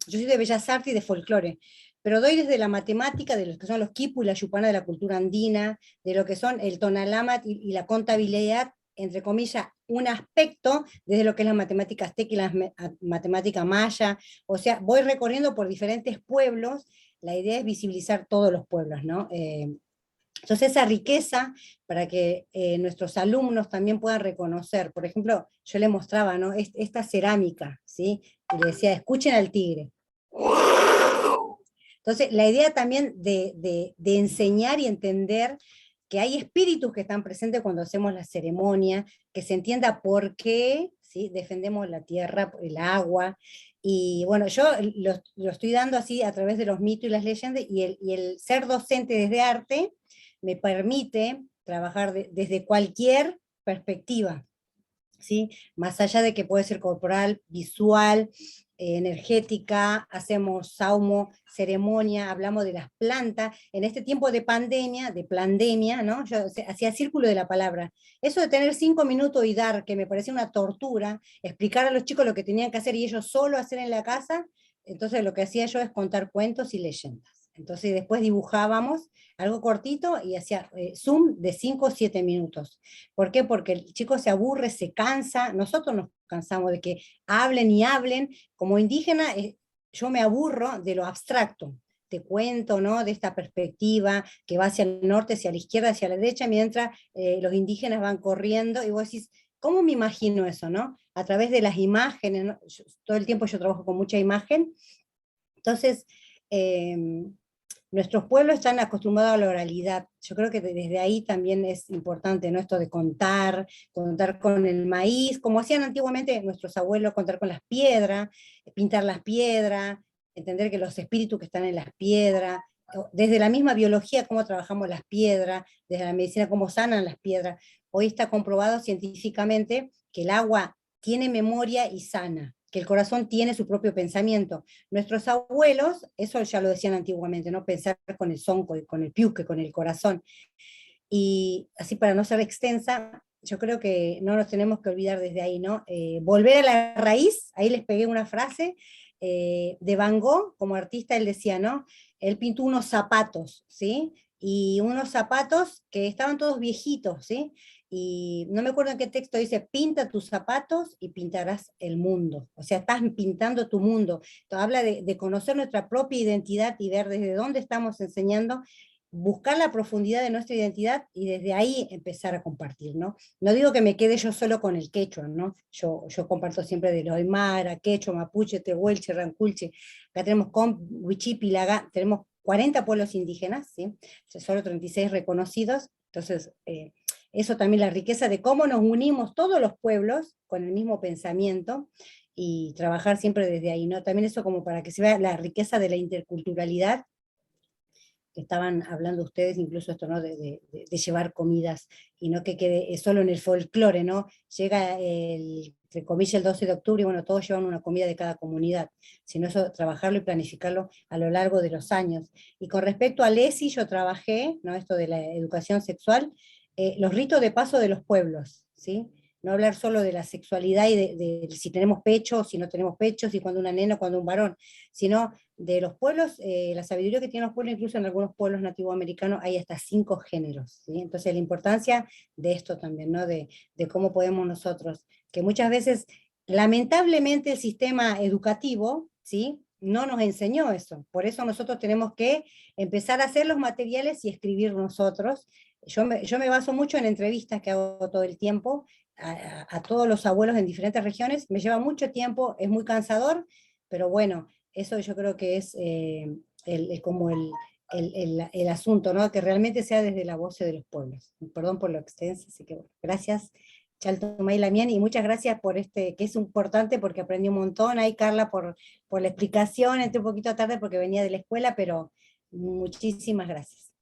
O: yo soy de Bellas Artes y de folclore, pero doy desde la matemática, de lo que son los quipu y la yupana de la cultura andina, de lo que son el tonalamat y la contabilidad, entre comillas, un aspecto desde lo que es la matemática azteca y la matemática maya. O sea, voy recorriendo por diferentes pueblos. La idea es visibilizar todos los pueblos, ¿no? Entonces esa riqueza, para que nuestros alumnos también puedan reconocer. Por ejemplo, yo le mostraba, ¿no? Esta cerámica, ¿sí? Y le decía, escuchen al tigre. Entonces, la idea también de enseñar y entender que hay espíritus que están presentes cuando hacemos la ceremonia, que se entienda por qué, ¿sí? Defendemos la tierra, el agua. Y bueno, yo lo estoy dando así a través de los mitos y las leyendas, y el ser docente desde arte me permite trabajar desde cualquier perspectiva, ¿sí? Más allá de que puede ser corporal, visual, energética, hacemos saumo, ceremonia, hablamos de las plantas. En este tiempo de pandemia, ¿no? Yo hacía círculo de la palabra. Eso de tener 5 minutos y dar, que me parecía una tortura, explicar a los chicos lo que tenían que hacer y ellos solo hacer en la casa. Entonces lo que hacía yo es contar cuentos y leyendas. Entonces después dibujábamos algo cortito y hacía Zoom de 5 o 7 minutos. ¿Por qué? Porque el chico se aburre, se cansa, nosotros nos cansamos de que hablen y hablen. Como indígena, yo me aburro de lo abstracto. Te cuento, ¿no? De esta perspectiva que va hacia el norte, hacia la izquierda, hacia la derecha, mientras los indígenas van corriendo, y vos decís, ¿cómo me imagino eso, no? A través de las imágenes, ¿no? Todo el tiempo yo trabajo con mucha imagen. Entonces, nuestros pueblos están acostumbrados a la oralidad. Yo creo que desde ahí también es importante, ¿no? Esto de contar con el maíz, como hacían antiguamente nuestros abuelos, contar con las piedras, pintar las piedras, entender que los espíritus que están en las piedras, desde la misma biología, cómo trabajamos las piedras, desde la medicina, cómo sanan las piedras. Hoy está comprobado científicamente que el agua tiene memoria y sana, que el corazón tiene su propio pensamiento. Nuestros abuelos, eso ya lo decían antiguamente, ¿no? Pensar con el sonco, con el piuque, con el corazón. Y así para no ser extensa, yo creo que no nos tenemos que olvidar desde ahí, ¿no? Volver a la raíz, ahí les pegué una frase, de Van Gogh, como artista, él decía, ¿no? Él pintó unos zapatos, ¿sí? Y unos zapatos que estaban todos viejitos, ¿sí? Y no me acuerdo en qué texto dice, pinta tus zapatos y pintarás el mundo. O sea, estás pintando tu mundo. Entonces, habla de conocer nuestra propia identidad y ver desde dónde estamos enseñando, buscar la profundidad de nuestra identidad y desde ahí empezar a compartir, ¿no? No digo que me quede yo solo con el quechua, ¿no? Yo comparto siempre de los aymara, quechua, mapuche, tehuelche, ranculche. Acá tenemos Huichipi, Laga, tenemos 40 pueblos indígenas, ¿sí? Solo 36 reconocidos. Entonces, eso también, la riqueza de cómo nos unimos todos los pueblos con el mismo pensamiento y trabajar siempre desde ahí, ¿no? También eso como para que se vea la riqueza de la interculturalidad que estaban hablando ustedes, incluso esto, ¿no? De llevar comidas, y no que quede solo en el folclore, ¿no? Llega entre comillas, el 12 de octubre, y bueno, todos llevan una comida de cada comunidad, sino eso, trabajarlo y planificarlo a lo largo de los años. Y con respecto al ESI, yo trabajé, ¿no? Esto de la educación sexual, los ritos de paso de los pueblos, ¿sí? No hablar solo de la sexualidad y de si tenemos pechos, si no tenemos pechos, si cuando una nena, cuando un varón, sino de los pueblos, la sabiduría que tienen los pueblos, incluso en algunos pueblos nativoamericanos hay hasta 5 géneros, ¿sí? Entonces la importancia de esto también, ¿no? De cómo podemos nosotros, que muchas veces, lamentablemente el sistema educativo, ¿sí? No nos enseñó eso, por eso nosotros tenemos que empezar a hacer los materiales y escribir nosotros. Yo me baso mucho en entrevistas que hago todo el tiempo, a todos los abuelos en diferentes regiones, me lleva mucho tiempo, es muy cansador, pero bueno, eso yo creo que es como el asunto, ¿no? Que realmente sea desde la voz de los pueblos. Perdón por lo extenso, así que bueno, gracias, Chaltumay Lamien, y muchas gracias por que es importante porque aprendí un montón. Ahí, Carla, por la explicación, entré un poquito tarde porque venía de la escuela, pero muchísimas gracias.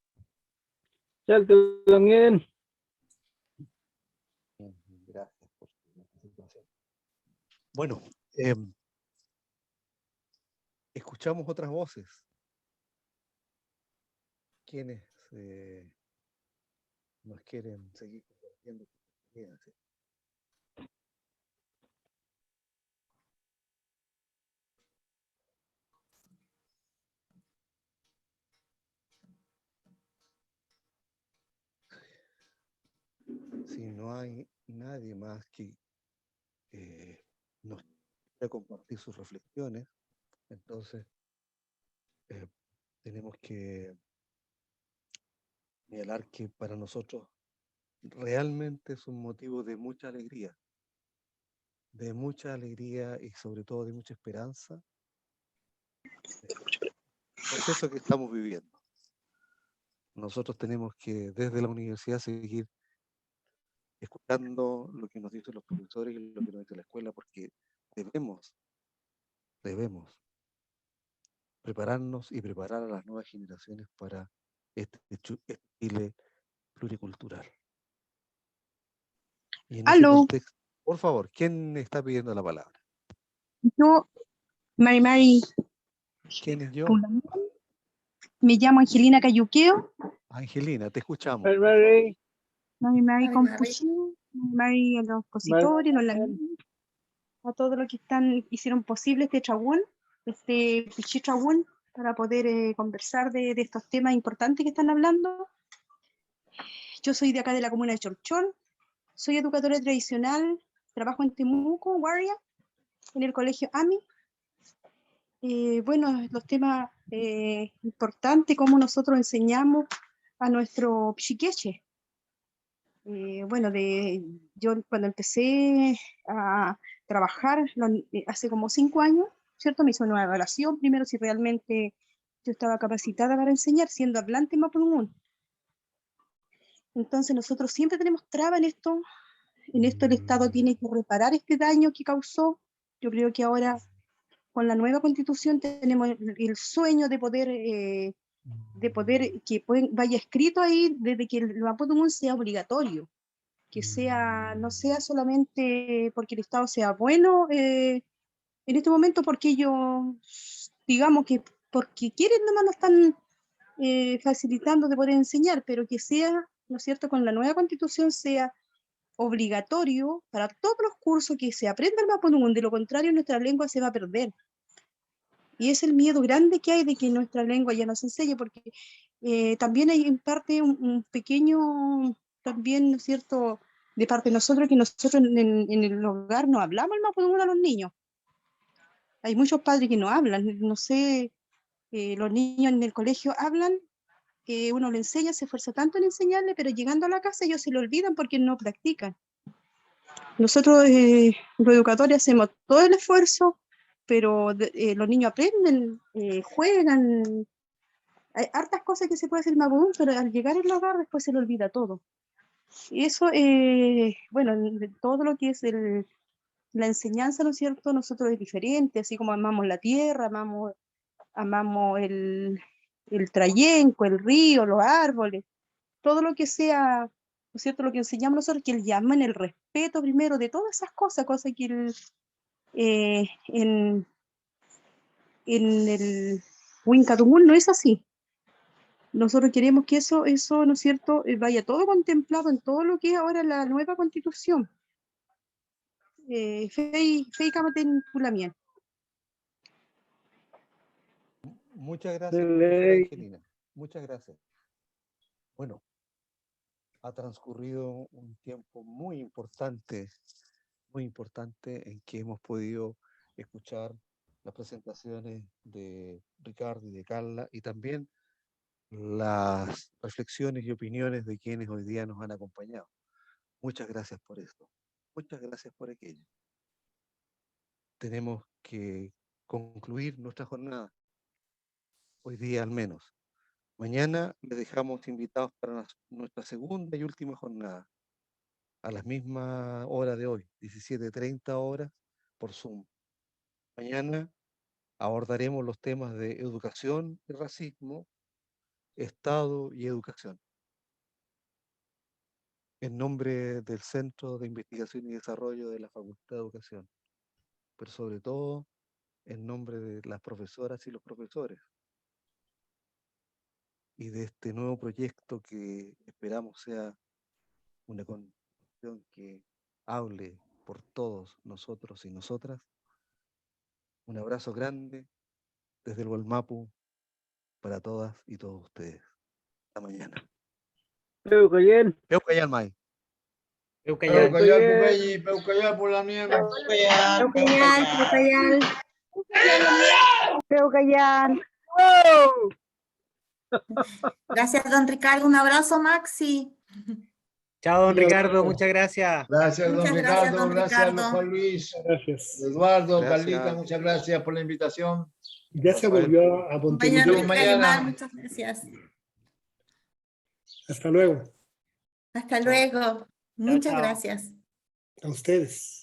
M: Chaltumay.
K: Gracias por su participación. Bueno, escuchamos otras voces. ¿Quiénes nos quieren seguir compartiendo? Si no hay nadie más que nos quiera compartir sus reflexiones, entonces tenemos que señalar que para nosotros realmente es un motivo de mucha alegría y sobre todo de mucha esperanza el proceso que estamos viviendo. Nosotros tenemos que desde la universidad seguir escuchando lo que nos dicen los profesores y lo que nos dice la escuela, porque debemos prepararnos y preparar a las nuevas generaciones para este Chile pluricultural. Y en ese contexto, por favor, ¿quién está pidiendo la palabra?
P: Yo, Mari.
K: ¿Quién es yo?
P: Me llamo Angelina Cayuqueo.
K: Angelina, te escuchamos.
P: Mari Compuchín, Mari a los expositores, a todos los que hicieron posible este Chaguán, este Pichichaguán, para poder conversar de estos temas importantes que están hablando. Yo soy de acá de la comuna de Cholchol, soy educadora tradicional, trabajo en Temuco, Guardia, en el colegio AMI. Bueno, los temas importantes, cómo nosotros enseñamos a nuestro pichiqueche. Bueno, yo cuando empecé a trabajar hace como 5 años, ¿cierto? Me hizo una evaluación primero si realmente yo estaba capacitada para enseñar siendo hablante mapudungún. Entonces nosotros siempre tenemos traba en esto el Estado tiene que reparar este daño que causó. Yo creo que ahora con la nueva constitución tenemos el sueño de poder que vaya escrito ahí desde que el mapudungún sea obligatorio, que no sea solamente porque el Estado sea bueno en este momento, porque ellos, digamos que porque quieren nomás nos están facilitando de poder enseñar, pero que sea ¿no es cierto?, con la nueva constitución sea obligatorio para todos los cursos que se aprenda el mapudungun, de lo contrario nuestra lengua se va a perder. Y es el miedo grande que hay de que nuestra lengua ya no se enseñe, porque también hay en parte un pequeño, también, ¿no es cierto?, de parte de nosotros, que nosotros en el hogar no hablamos el mapudungun a los niños. Hay muchos padres que no hablan, no sé, los niños en el colegio hablan, uno le enseña, se esfuerza tanto en enseñarle, pero llegando a la casa ellos se lo olvidan porque no practican. Nosotros, los educadores, hacemos todo el esfuerzo, pero los niños aprenden, juegan, hay hartas cosas que se puede hacer en mapudungun, pero al llegar al hogar después se le olvida todo. Y eso, bueno, todo lo que es la enseñanza, ¿no es cierto?, nosotros es diferente, así como amamos la tierra, amamos el trayenco, el río, los árboles, todo lo que sea, ¿no es cierto?, lo que enseñamos nosotros, que él llama en el respeto primero de todas esas cosas que en el Huincatungún no es así. Nosotros queremos que eso, ¿no es cierto?, vaya todo contemplado en todo lo que es ahora la nueva constitución. Fei Kamaten Pulamien.
K: Muchas gracias, profesora Angelina. Muchas gracias. Bueno, ha transcurrido un tiempo muy importante en que hemos podido escuchar las presentaciones de Ricardo y de Carla, y también las reflexiones y opiniones de quienes hoy día nos han acompañado. Muchas gracias por esto. Muchas gracias por aquello. Tenemos que concluir nuestra jornada, hoy día al menos. Mañana les dejamos invitados para nuestra segunda y última jornada, a las mismas horas de hoy, 17:30 horas, por Zoom. Mañana abordaremos los temas de educación y racismo, Estado y educación. En nombre del Centro de Investigación y Desarrollo de la Facultad de Educación, pero sobre todo en nombre de las profesoras y los profesores, y de este nuevo proyecto que esperamos sea una constitución que hable por todos nosotros y nosotras. Un abrazo grande desde el Gualmapu para todas y todos ustedes. Hasta mañana.
M: Peucayén.
K: Peucayán, May.
B: Peucayán.
L: Peucayán por la mierda.
P: Peucayán.
E: Gracias, don Ricardo. Un abrazo, Maxi.
B: Chao, don Ricardo, muchas gracias.
L: Gracias, don
E: Muchas
L: Ricardo.
E: gracias, don
L: Gracias,
E: Ricardo.
L: Juan Luis.
A: Gracias.
L: Eduardo,
K: Gracias.
L: Carlita, muchas gracias por la invitación.
A: Ya se volvió a
E: Compañero
A: Montevideo.
E: Calimán, muchas gracias.
A: Hasta luego.
E: Hasta luego. Muchas
B: chao.
E: gracias.
A: A ustedes.